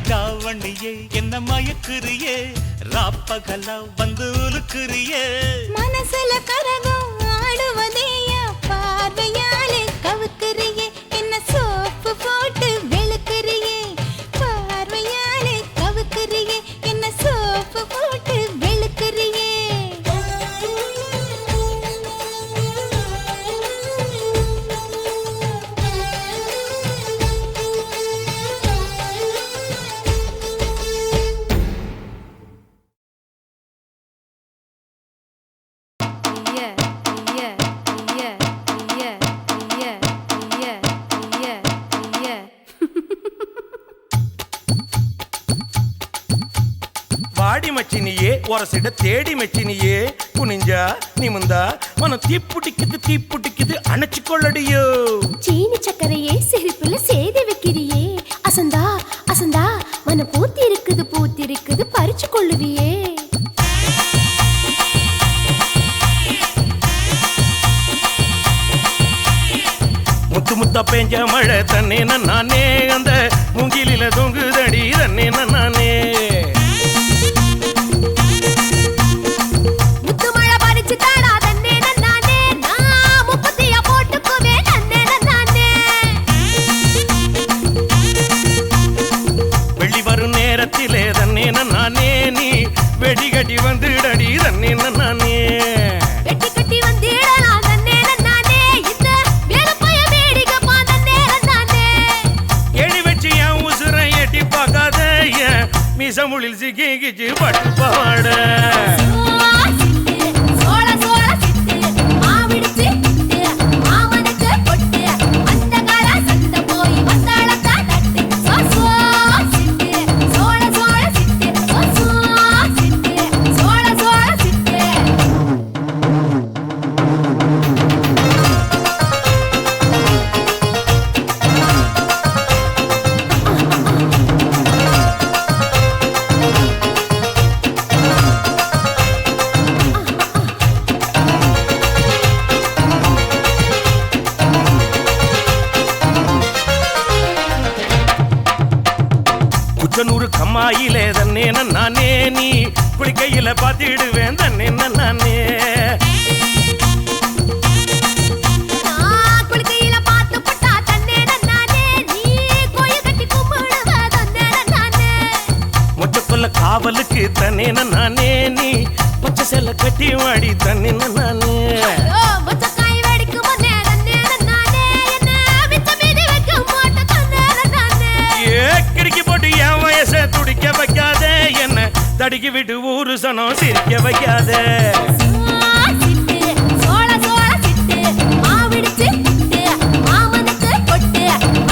தாவணியே என்ன மயக்குறியே ராப்பகலா வந்து உலுக்குறியே மனசுல கரகம் ஆடுவதேயா பார்வையாலே கவுக்குறியே என்ன சோப்பு போட்டு வெளுக்குறியே பார்வையாலே கவுக்குறியே என்ன சோப்பு போட்டு வெளுக்குறியே வாடி மச்சினியே ஒரசிட தேடி மச்சினியே குனிஞ்சா நிமிந்தா மனம் தீப்புட்டிக்குது அணைச்சு கொள்ளடியோ சீனி சக்கரையே சிரிப்புல சேதி வைக்கிறியே அசந்தா அசந்தா மன பூத்திருக்குது பறிச்சு கொள்ளுவியே முத்து முத்தா பெஞ்ச மழை தன்னே நானே அந்த மூங்கிலில தொங்குதடி தன்னே நானே முத்து மழை பறிச்சு தாடா தன்னே நானே நான் முப்பத்தியா போட்டுக்குவே தன்னே நானே வெள்ளி வரும் நேரத்திலே தன்னே நானே நீ வெடிகட்டி வந்துடடி தன்னே நானே வெட்டி கட்டி வந்திடலாம் தன்னே நானே இந்த வேலப்பைய வேடிக்கப்பா தன்னே நானே எடி வச்சு என் உசுரை எட்டி பார்க்காத என் மிசமுளில் சிக்கிச்சு பட்டு பாட சோள சோள சிட்டு மாவிடுச்சு மாமனுக்கு பொட்டு அந்த கால சந்த போய் வந்தாளக்கா நட்டு சோ சிட்டு சோள சோள சிட்டு சோ சிட்டு சோள சோள சிட்டு குச்சனூறு கம்மாயிலே தன்னே நானே நீ குளிக்கையில பாத்திடுவேன் தன்னே நானே குளிக்கையில பாத்து பட்டா தன்னே நானே நீ கோயில் கட்டி கும்பிடுவ தன்னே நானே மொச்சக்குள்ள காவலுக்கு தன்னே நானே நீ பச்சை செல்ல கட்டி வாடி தன்னே நானே மொச்சக்காய் வெடிக்கும் முன்னே தன்னே நானே என்ன வித்த மீதி வைக்க மாட்ட தன்னே நானே கிடுக்கி போட்டு என் வயசை துடிக்க வைக்காத என்ன தடுக்கி விட்டு ஊரு சனம் சிரிக்க வைக்காத சிட்டு சோள சோள சிட்டு மாவிடுச்சு மாமனுக்கு பொட்டு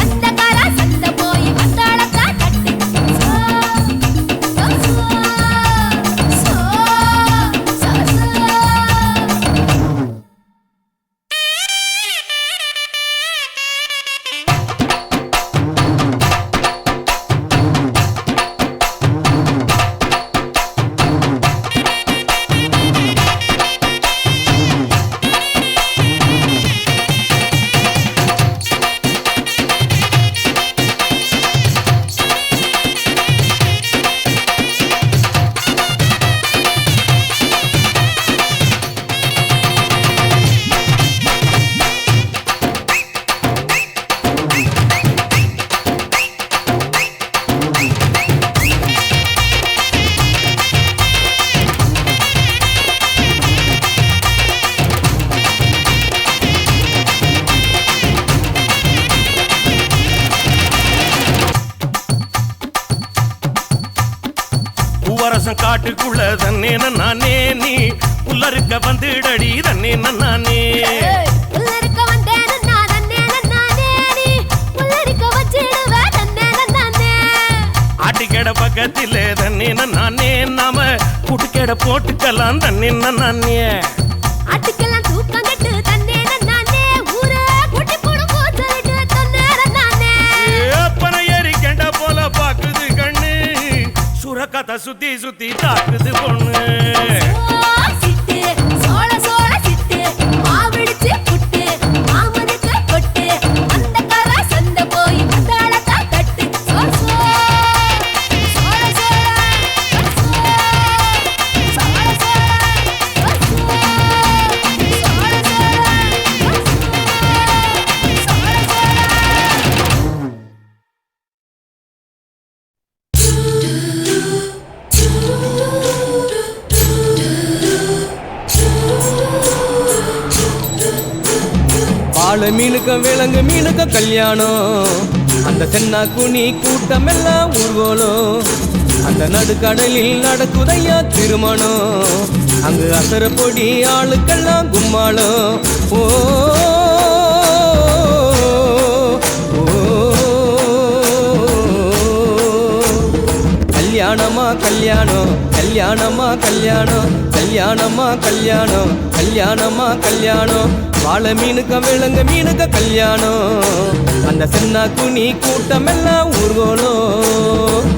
அந்த கால சந்த போய் வந்தாளக்கா கட்டு பூவரசம் காட்டுக்குள்ள தன்னே நானே நீ புல்லருக்க வந்துடடி தன்னே நானே புல்லரிக்க வந்தேன்னு நான் நானே நீ புல்லரிக்க வச்சிடுவே நானே ஆட்டுக்கடை பக்கத்தில் தன்னே நானே நாம கூட்டுக்கடை போட்டுக்கலாம் தன்னே நானே ஆட்டுக்கெல்லாம் தூக்கம் கட்டு தன்னே நானே ஊரே கூட்டி போடும் போச்சலிட்டு தன்னே நானே பனை ஏறி கெண்ட போல பாக்குது கண்ணு சுரக்கத்தை சுத்தி சுத்தி தாக்குது பொண்ணு சிட்டு சோள சோள சிட்டு மாவிடிச்சு புட்டு மாமனுக்கு கொட்டு அந்த கர சந்த போய் மத்தாளத்தா தட்டு சோள சோள சோள சோள சோள வாழை மீனுக்க விலங்கு மீனுக்க கல்யாணம் அந்த சென்னா குனி கூட்டம் எல்லாம் ஊர்வலம் அந்த நடுக்கடலில் நடக்குதையா திருமணம் அங்கு அசர பொடி ஆளுக்கெல்லாம் கும்மாளம் ஓ கல்யாணமா கல்யாணம் கல்யாணமா கல்யாணம் கல்யாணமா கல்யாணம் கல்யாணமா கல்யாணம் வாழை மீனுக்க விலங்கு மீனுக்க கல்யாணம் அந்த சென்னா குனி கூட்டம் எல்லாம் ஊர்வலம்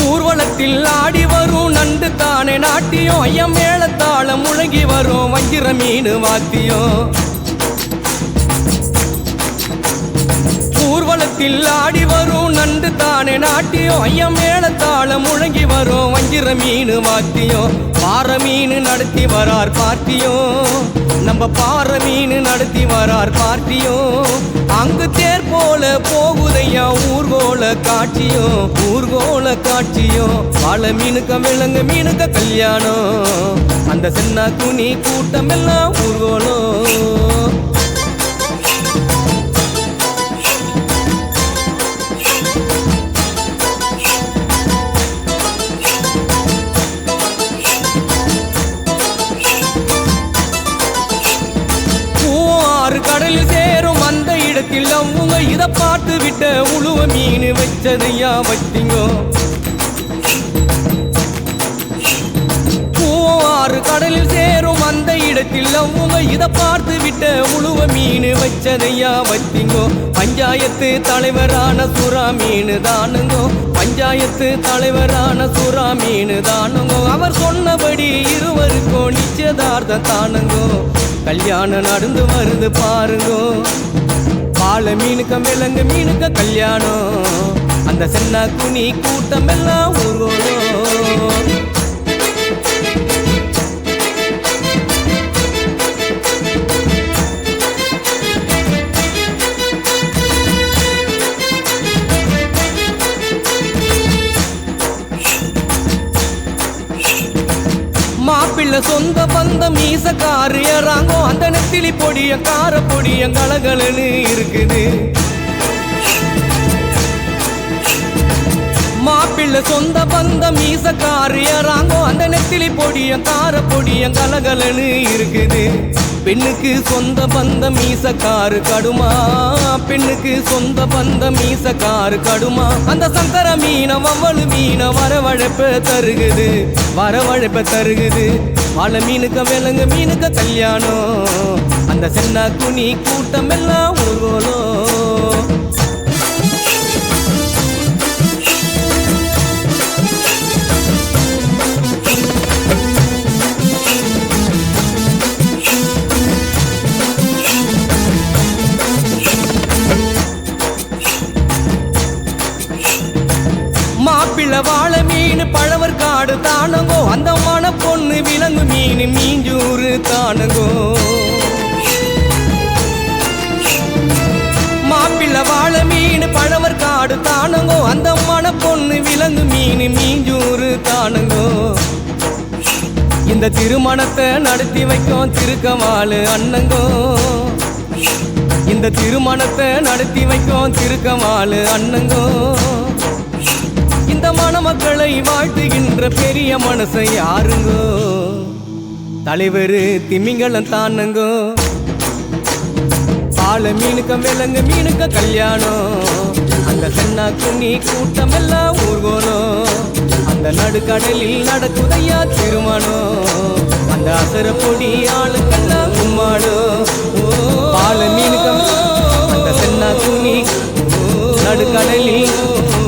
ஊர்வலத்தில் ஆடி வரும் நண்டு தானே நாட்டியம் ஐயம் மேளத்தாளம் முழங்கி வரும் வஞ்சிர மீன் வாத்தியம் ஊர்வலத்தில் ஆடி வரும் நண்டு தானே நாட்டியம் ஐயம் மேளத்தாளம் முழங்கி வரும் வஞ்சிர மீன் வாத்தியம் பாறை மீன் நடத்தி வரார் பார்ட்டியும் நம்ம பாறை மீன் நடத்தி வரார் பார்ட்டியும் அங்கு தேர் போல போகுதையா ஊர்கோல காட்சியும் ஊர்கோல காட்சியும் வாழை மீனுக்க விலங்கு மீனுக்க கல்யாணம் அந்த சென்னா குனி கூட்டம் எல்லாம் ஊர்கோலம் கடலில் சேரும் அந்த இடத்தில் அவங்க இதை பார்த்து விட்ட உழுவ மீன் வச்சதையா வச்சிங்கோ பூவாறு கடலில் சேரும் அந்த இடத்தில் அவங்க இதை பார்த்து விட்ட உழுவ மீன் வச்சதையா வச்சிங்கோ பஞ்சாயத்து தலைவரான சுறா மீன் தானுங்கோ பஞ்சாயத்து தலைவரான சுறா மீன் தானுங்கோ அவர் சொன்னபடி இருவருக்கும் நிச்சயதார்த்தம் தானுங்கோ கல்யாணம் நடந்து வருது பாருங்கோ வாழை மீனுக்க விலங்கு மீனுக்க கல்யாணம் அந்த சென்னா குனி கூட்டம் எல்லாம் ஊர்வலம் மாப்பிள்ள சொந்த பந்தம் மீசக்காரு ஏறாங்கோ அந்த நெத்திலி பொடிய கார பொடிய கலகலன்னு இருக்குது மாப்பிள்ள சொந்த பந்தம் மீசக்காரு ஏறாங்கோ அந்த நெத்திலி பொடிய கார பொடிய கலகலன்னு இருக்குது பெண்ணுக்கு சொந்த பந்தம் மீசக்காரு கடுமா பெண்ணுக்கு சொந்த பந்தம் மீசக்காரு கடுமா அந்த சங்கர மீன வவ்வளு மீன வரவழைப்ப தருகுது வரவழைப்ப தருகுது வாழை மீனுக்க விலங்கு மீனுக்க கல்யாணம் அந்த சென்னா குனி கூட்டம் எல்லாம் ஊர்வலம் மாப்பிள்ள வாழை மீன் பழவர் காடு தானங்கோ அந்த மன பொண்ணு விலங்கு மீன் மீஞ்சூறு தானங்கோ மாப்பிள்ள வாழை மீன் பழவர் காடு தானங்கோ அந்த மன பொண்ணு விலங்கு மீன் மீஞ்சூறு தானங்கோ இந்த திருமணத்தை நடத்தி வைக்கும் திருக்கவாளு அண்ணங்கோ இந்த திருமணத்தை நடத்தி வைக்கும் திருக்கமாலு அண்ணங்கோ இந்த மணமக்களை வாழ்த்துகின்ற பெரிய மனசை யாருங்கோ தலைவர் திமிங்கலம் தானுங்கோ பால மீனுக்க விலங்கு மீனுக்க கல்யாணம் அந்த சென்னா குன்னி கூட்டம் எல்லாம் ஊர்கோலம் அந்த நடுக்கடலில் நடக்குதையா திருமணம் அந்த அசர பொடி ஆளுக்கெல்லாம் கும்மாடும் பால மீனுக்க அந்த சென்னா குன்னி நடுக்கடலில்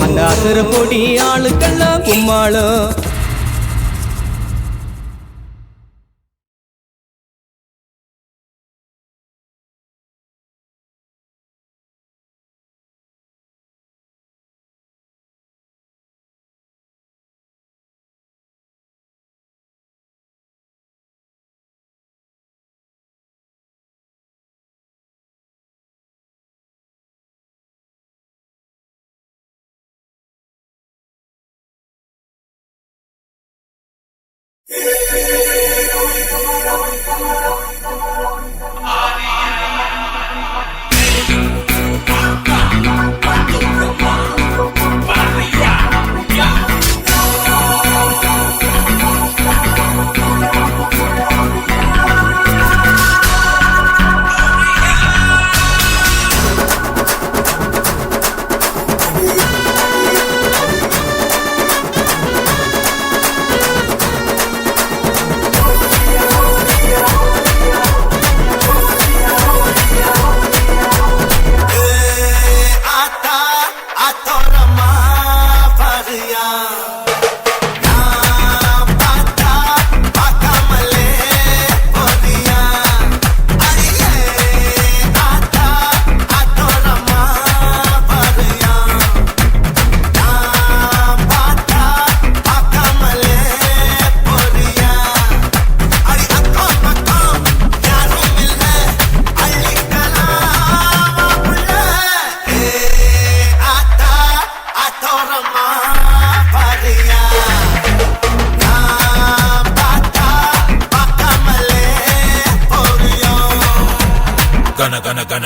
அந்த அசர பொடி ஆளுக்கெல்லாம் கும்மாடும்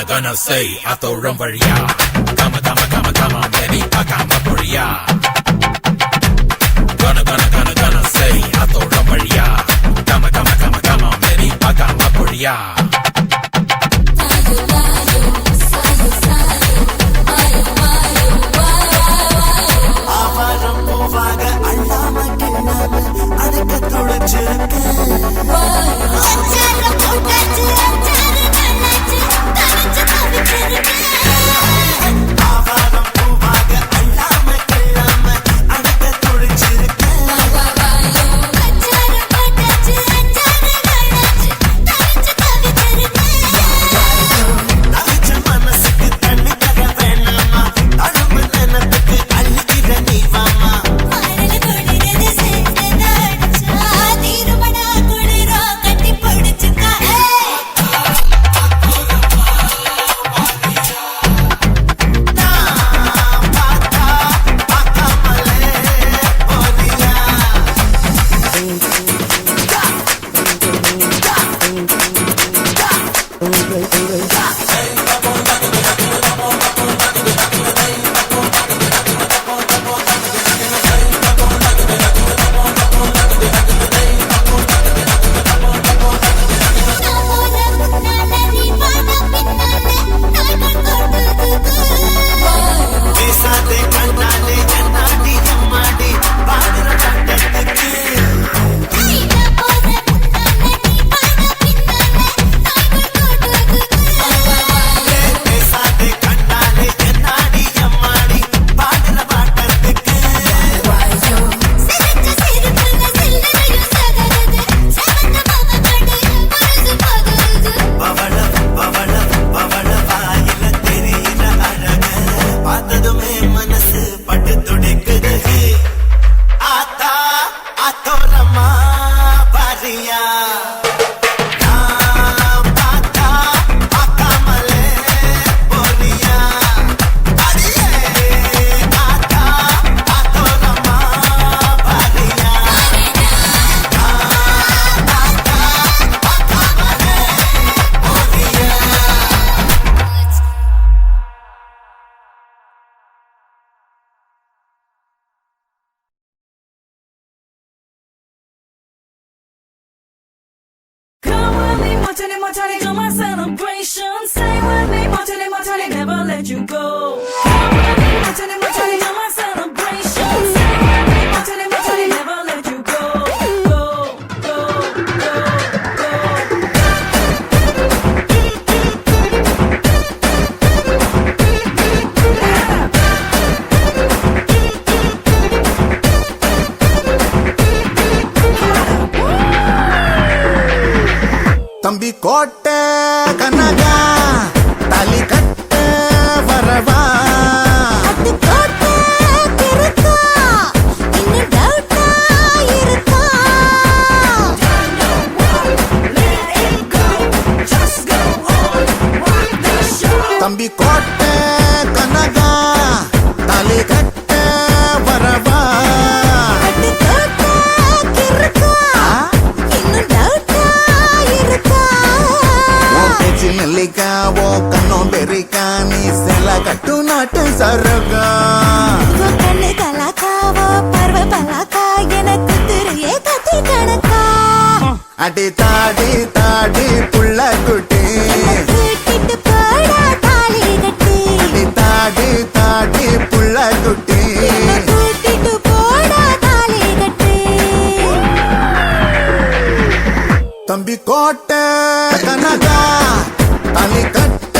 Gonna say I throw rum for ya. Come on, baby, pakama for ya. Gonna say I throw rum for ya. Come on, baby, pakama for ya. me, Martini, Martini, you're my celebration. Stay with me, Martini, Martini, never let you go. Martini, Martini, you're my celebration. Stay with me, Martini, Martini, never let you go. Go, go, go, go. தம்பி கோட்டை கனகா தாலி கட்ட வரவா தம்பி கோட்டை கனகா தாலி கட்ட வரவா நெல்லிக்கா ஓ கண்ணோம் பெரிக்கா நீ செல கட்டு நாட்டு சரகா கண்ணு கலாக்காவோ பர்வ பலாக்கா எனக்கு திரையே கத்தி கணக்கா அடி தாடி தாடி புள்ள குட்டி கூட்டிட்டு போடா தாலி கட்டி அடி தாடி தாடி புள்ள குட்டி கூட்டிட்டு போடா தாலி கட்டி தம்பி கோட்டை கனகா தாலி கட்ட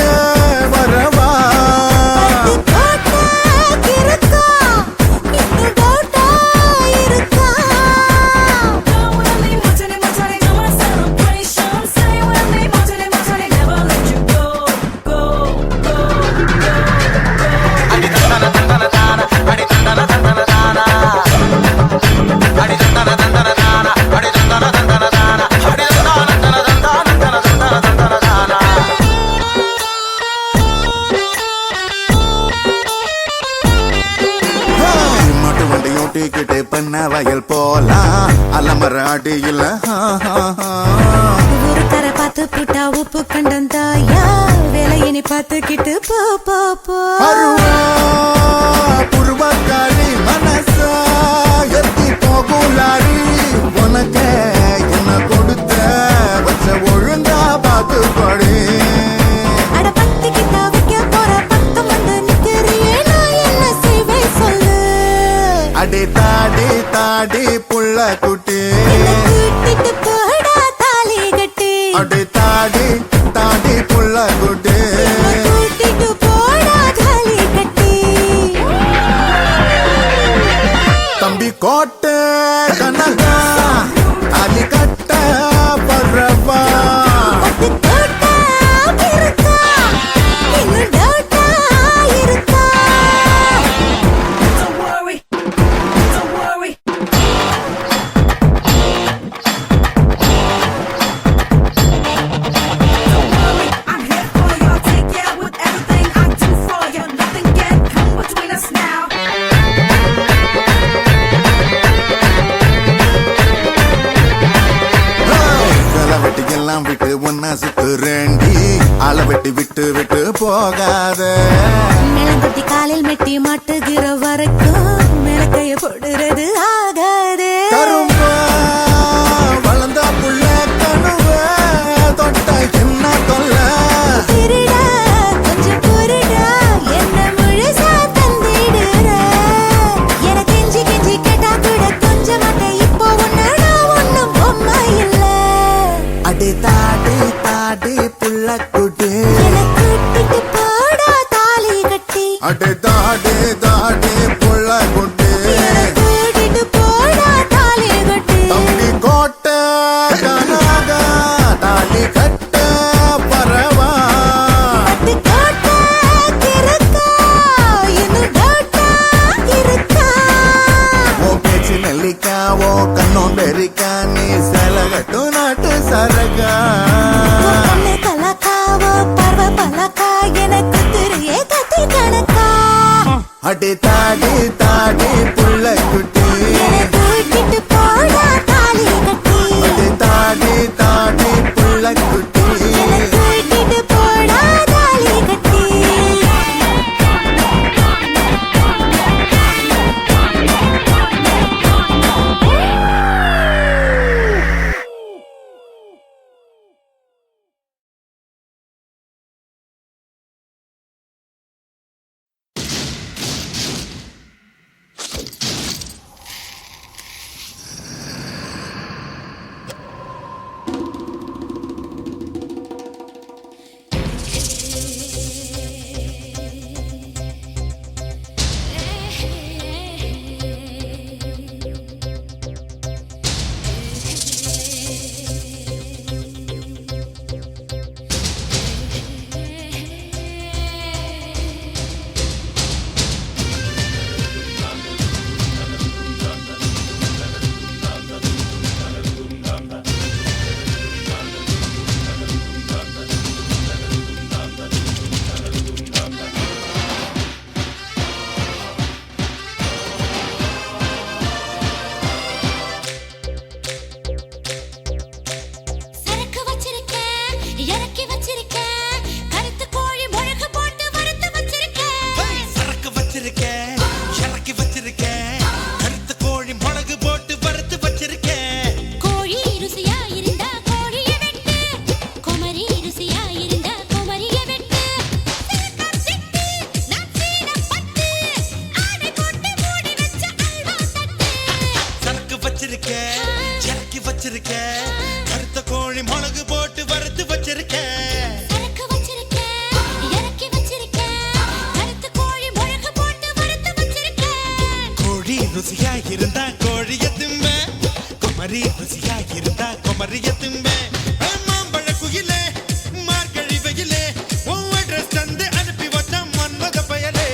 வரவா மாட்டு வண்டி ஓட்டிக்கிட்டு பண்ண வயல் போலாம் அலமர அடியில் ஒரு தர பார்த்து புட்டா உப்பு கண்டம் தாயா வேலையினி பார்த்துக்கிட்டு போ போ போ புருவக்காரி மனசா எத்தி போகுலாரி உனக்கு என்ன கொடுத்த வச்ச ஒழுங்கா பார்த்து படி அட பத்திக்கிட்ட வைக்க போற பக்கம் வந்து நிக்கிறியே நான் என்ன செய்வேன் சொல்லு அடி தாடி தாடி புள்ள குட்டி கூட்டிட்டு போடா தாலி கட்டி அடி தாடி தாடி புள்ள குட்டி கூட்டிட்டு போடா தாலி கட்டி தம்பி கோட்டை கனகா தாலி கட்ட வரவா எல்லாம் விட்டு ஒன்னா சுத்துறேண்டி ஆளை வெட்டி விட்டு விட்டு போகாத மேலம்பட்டி காலில் மெட்டி மாட்டுகிற வரைக்கும் மேலக்கைய போடுறது ஆகாது கரும்பா வளர்ந்தா புள்ள கணுவ தொட்ட என்ன தொல்ல திருடா கொஞ்சம் பொருடா என்ன முழுசா தந்திடுற எனக்கு கெஞ்சி கெஞ்சி கேட்டா கூட கொஞ்சம் மாட்டேன் இப்போ ஒன்னு நான் ஒன்னும் பொம்மை இல்ல அடி தாடி தாடி புள்ள குட்டி கூட்டிட்டு போடா தாலி கட்டி அடி தாடி தாடி புள்ள குட்டி கூட்டிட்டு போடா தாலி கட்டி தம்பி கோட்டை கனகா தாலி கட்ட பரவா கோட்டை கிறுக்கா இன்னும் டவுட்டா இருக்கா ஓ பேச்சு நெல்லிக்கா ஓ கண்ணோம் பெரிக்கா நீ செலகட்டு நாட்டு சரகா கண்ணு கலாக்காவோ பர்வ பலாக்கா எனக்கு திரையே கத்தி கணக்கா அடி தாடி தாடி புள்ள குட்டி கூட்டிட்டு போடா தாலி கட்டி அடி தாடி தாடி புள்ள குட்டி கூட்டிட்டு போடா தாலி கட்டி மாதிரி எத்துமே மாம்பழ குயிலே மார்கழி வெயிலே உன் அட்ரஸ் தந்து அனுப்பி வச்ச மன்மத பயலே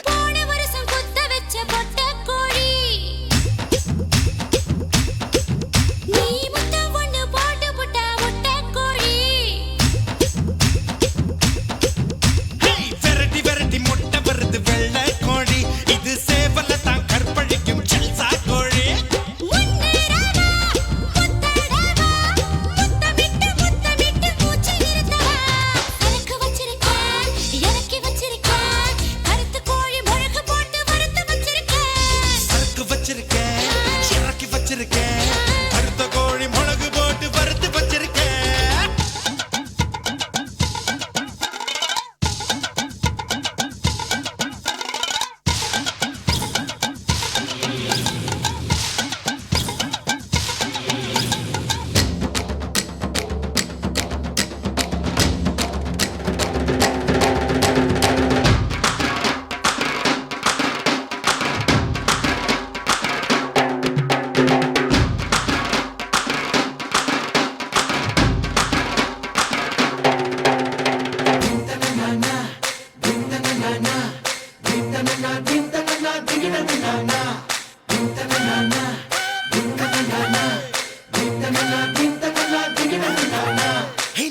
போன வருஷம் குத்த வச்ச பொட்ட கோழி நீ முத்தம் ஒண்ணு போட்டு புட்ட முட்டை கோழி வெரைட்டி வெரைட்டி முட்டை வருது வெள்ளை கோழி இது சேவல தான் கற்பழிக்கும் செல்சா கோழி முன்னேறவா முத்தடவா முத்தமிட்டு மூச்சு நிறுத்தவா எனக்கு வச்சிருக்கேன் இறக்கி வச்சிருக்கேன் கருத்து கோழி முழக்கு போட்டு வறுத்து வச்சிருக்கேன் சரக்கு வச்சிருக்கேன் இறக்கி வச்சிருக்கேன் கருத்த கோழி மிளகு போட்டு வறுத்து வச்சிருக்கேன்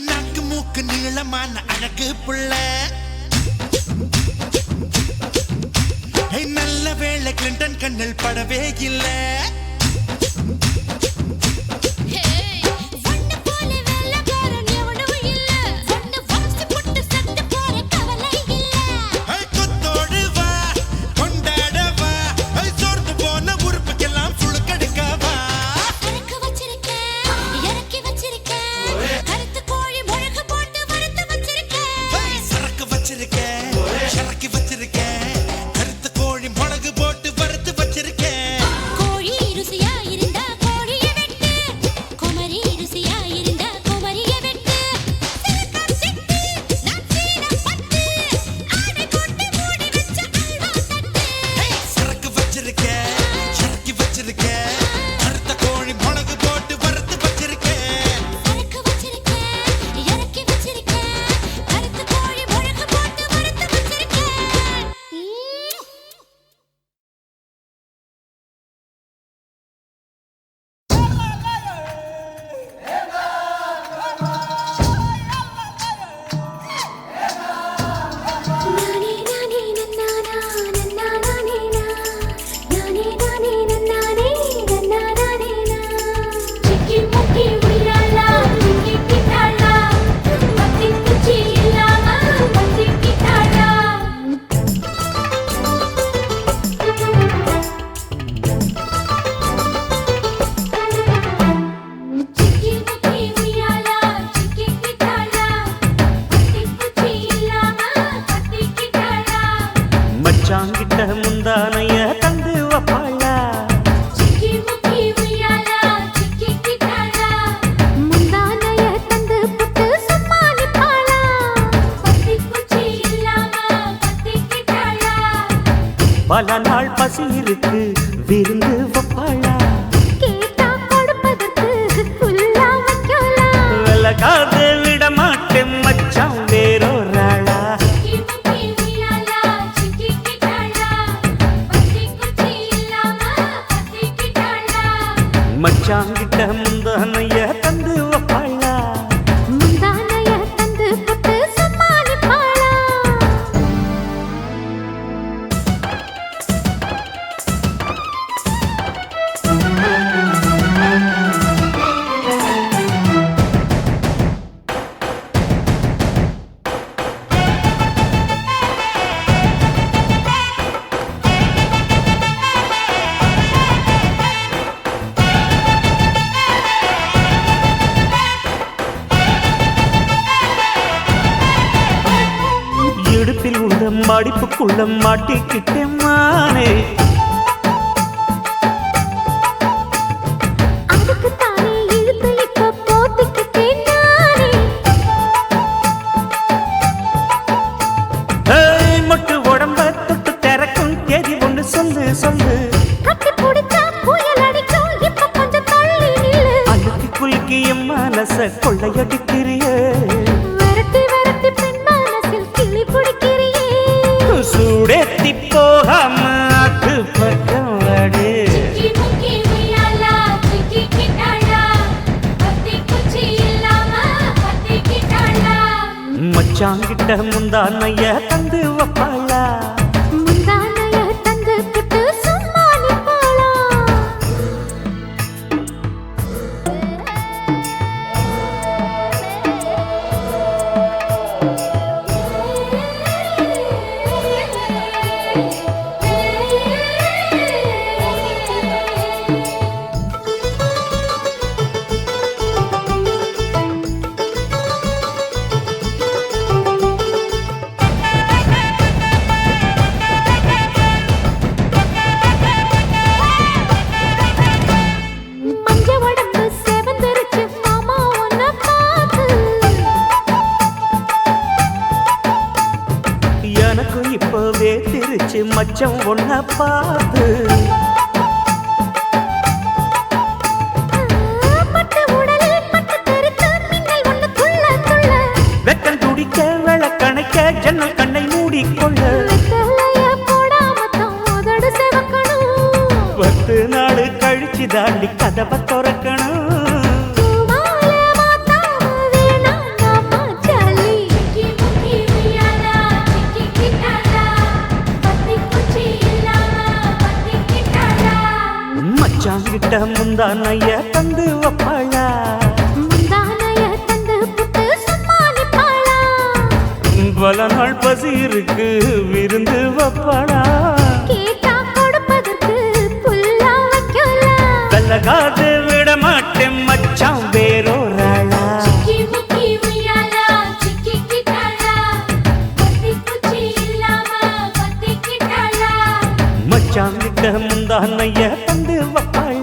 நாக்கு மூக்கு நீளமான அழகு புள்ள நல்ல வேளை கிளின்டன் கண்ணில் படவே இல்லை ஒண்ணு போல வெள்ளக்காரன் எவனும் இல்ல ஒண்ணு வம்சி புட்டு செத்து போற கவலை இல்ல கொத்தோடு வா கொண்டாட வா சோர்ந்து போன உறுப்புக்கெல்லாம் சுழுக்கெடுக்கவா சரக்கு வச்சிருக்கேன் இறக்கி வச்சிருக்கேன் கருத்து கோழி முழக்கு போட்டு வறுத்து வச்சிருக்கேன் சரக்கு வச்சிருக்கேன் இறக்கி வச்சிருக்கேன் கருத்த கோழி மிளகு போட்டு வறுத்து வச்சிருக்கேன் கோழி ருசியா இருந்தா கோழியை வெட்டு குமரி ருசியா இருந்தா குமரியை வெட்டு சிறுக்கம் சிட்டு நச்சீன பட்டு ஆடை கொண்டு மூடி வச்ச அல்வா தட்டு சரக்கு வச்சிருக்கேன் இறக்கி வச்சிருக்கேன் கருத்த கோழி மிளகு போட்டு வறுத்து வச்சிருக்கேன் சரக்கு வச்சிருக்கேன் இறக்கி வச்சிருக்கேன் கருத்து கோழி முழக்கு போட்டு வறுத்து வச்சிருக்கேன் நானே நானே நன்னானா நன்னானே நானே நானே நன்னானே நன்னானே சிக்கி முக்கி உய்யாலா சிக்கி கிட்டாளா பத்தி குச்சி இல்லாம பத்தி கிட்டாளா சிக்கி முக்கி உய்யாலா சிக்கி கிட்டாளா பத்தி குச்சி இல்லாம பத்தி கிட்டாளா மச்சாங்கிட்ட முந்தானைய தந்து வப்பாளா சிக்கி முக்கி உய்யாலா சிக்கி கிட்டாளா முந்தானைய தந்து புட்டு சும்மா நிப்பாளா பத்தி குச்சி இல்லாம பத்தி கிட்டாளா பல நாள் பசி இருக்கு விருந்து வப்பாளா கேட்டா கொடுப்பதற்கு புல்லா வைக்கலாம் விலகாது விட மாட்டேன் மச்சான் வேறொராளா சிக்கி முக்கி உய்யாலா சிக்கி கிட்டாளா பத்தி குச்சி இல்லாம பத்தி கிட்டாளா மச்சாங்கிட்ட முந்தானைய தந்து வப்பாளா முந்தானைய தந்து புட்டு சும்மா நிப்பாளா மடிப்புக்குள்ள மாட்டிக்கிட்டேன் மானே. அதுக்கு தானே இழுத்து இப்ப போத்திக்கிட்டேன் நானே. ஏய், மொட்டு உடம்ப தொட்டு திறக்கும் தேதி ஒண்ணு சொல்லு சொல்லு. கட்டி பிடிச்சா புயல் அடிக்கும் இப்ப கொஞ்சம் தள்ளி நில்லு. அழுத்தி குலுக்கி என் மனச கொள்ளையடிக்கிறியே. விரட்டி விரட்டி பெண் மனசில் கிளி பிடிக்கிறியே. சூடேத்தி போகாம ஆக்கு பக்கம் வாடு. சிக்கி முக்கி உய்யாலா சிக்கிக்கிட்டாளா. பத்தி குச்சி இல்லாம பத்திக்கிட்டாளா. மச்சாங்கிட்ட முந்தானைய தந்து வப்பாளா. முந்தானைய தந்து புட்டு சும்மா நிப்பாளா. மஞ்ச உடம்பு செவந்திருச்சு மாமா உன்னை பார்த்து. எனக்கு இப்பவே திருச்சு மச்சம் ஒன்ன பார்த்து. பட்டு உடலில் பட்டு தெறித்து மின்னல் ஒன்று துள்ள துள்ள. வெக்கம் துடிக்க விளக்கணைக்க ஜன்னல் கண்ணை மூடிக்கொள்ள. வெத்தலைய போடாமத்தான் உதடு சிவக்கணும். 10 நாள் கழிச்சு தாண்டி கதவை திறக்கணும். பூமால மாத்தாம வேணாங்க பாச்சாலி. சிக்கி முக்கி உய்யாலா சிக்கிக்கிட்டாளா. பத்தி குச்சி இல்லாம பத்திக்கிட்டாளா. மச்சாங்கிட்ட முந்தானைய தந்து வப்பாளா. முந்தானைய தந்து புட்டு சும்மா நிப்பாளா. பல நாள் பசி இருக்கு விருந்து வப்பாளா. கேட்டா கொடுப்பதற்கு புல்லா வைக்கலாம். கலகாது விட மாட்டேன் மச்சான் வேறோராளா. சிக்கி முக்கி உய்யாலா சிக்கிக்கிட்டாளா. பத்தி குச்சி இல்லாம பத்திக்கிட்டாளா. மச்சாங்கிட்ட முந்தானைய தந்து வப்பாளா.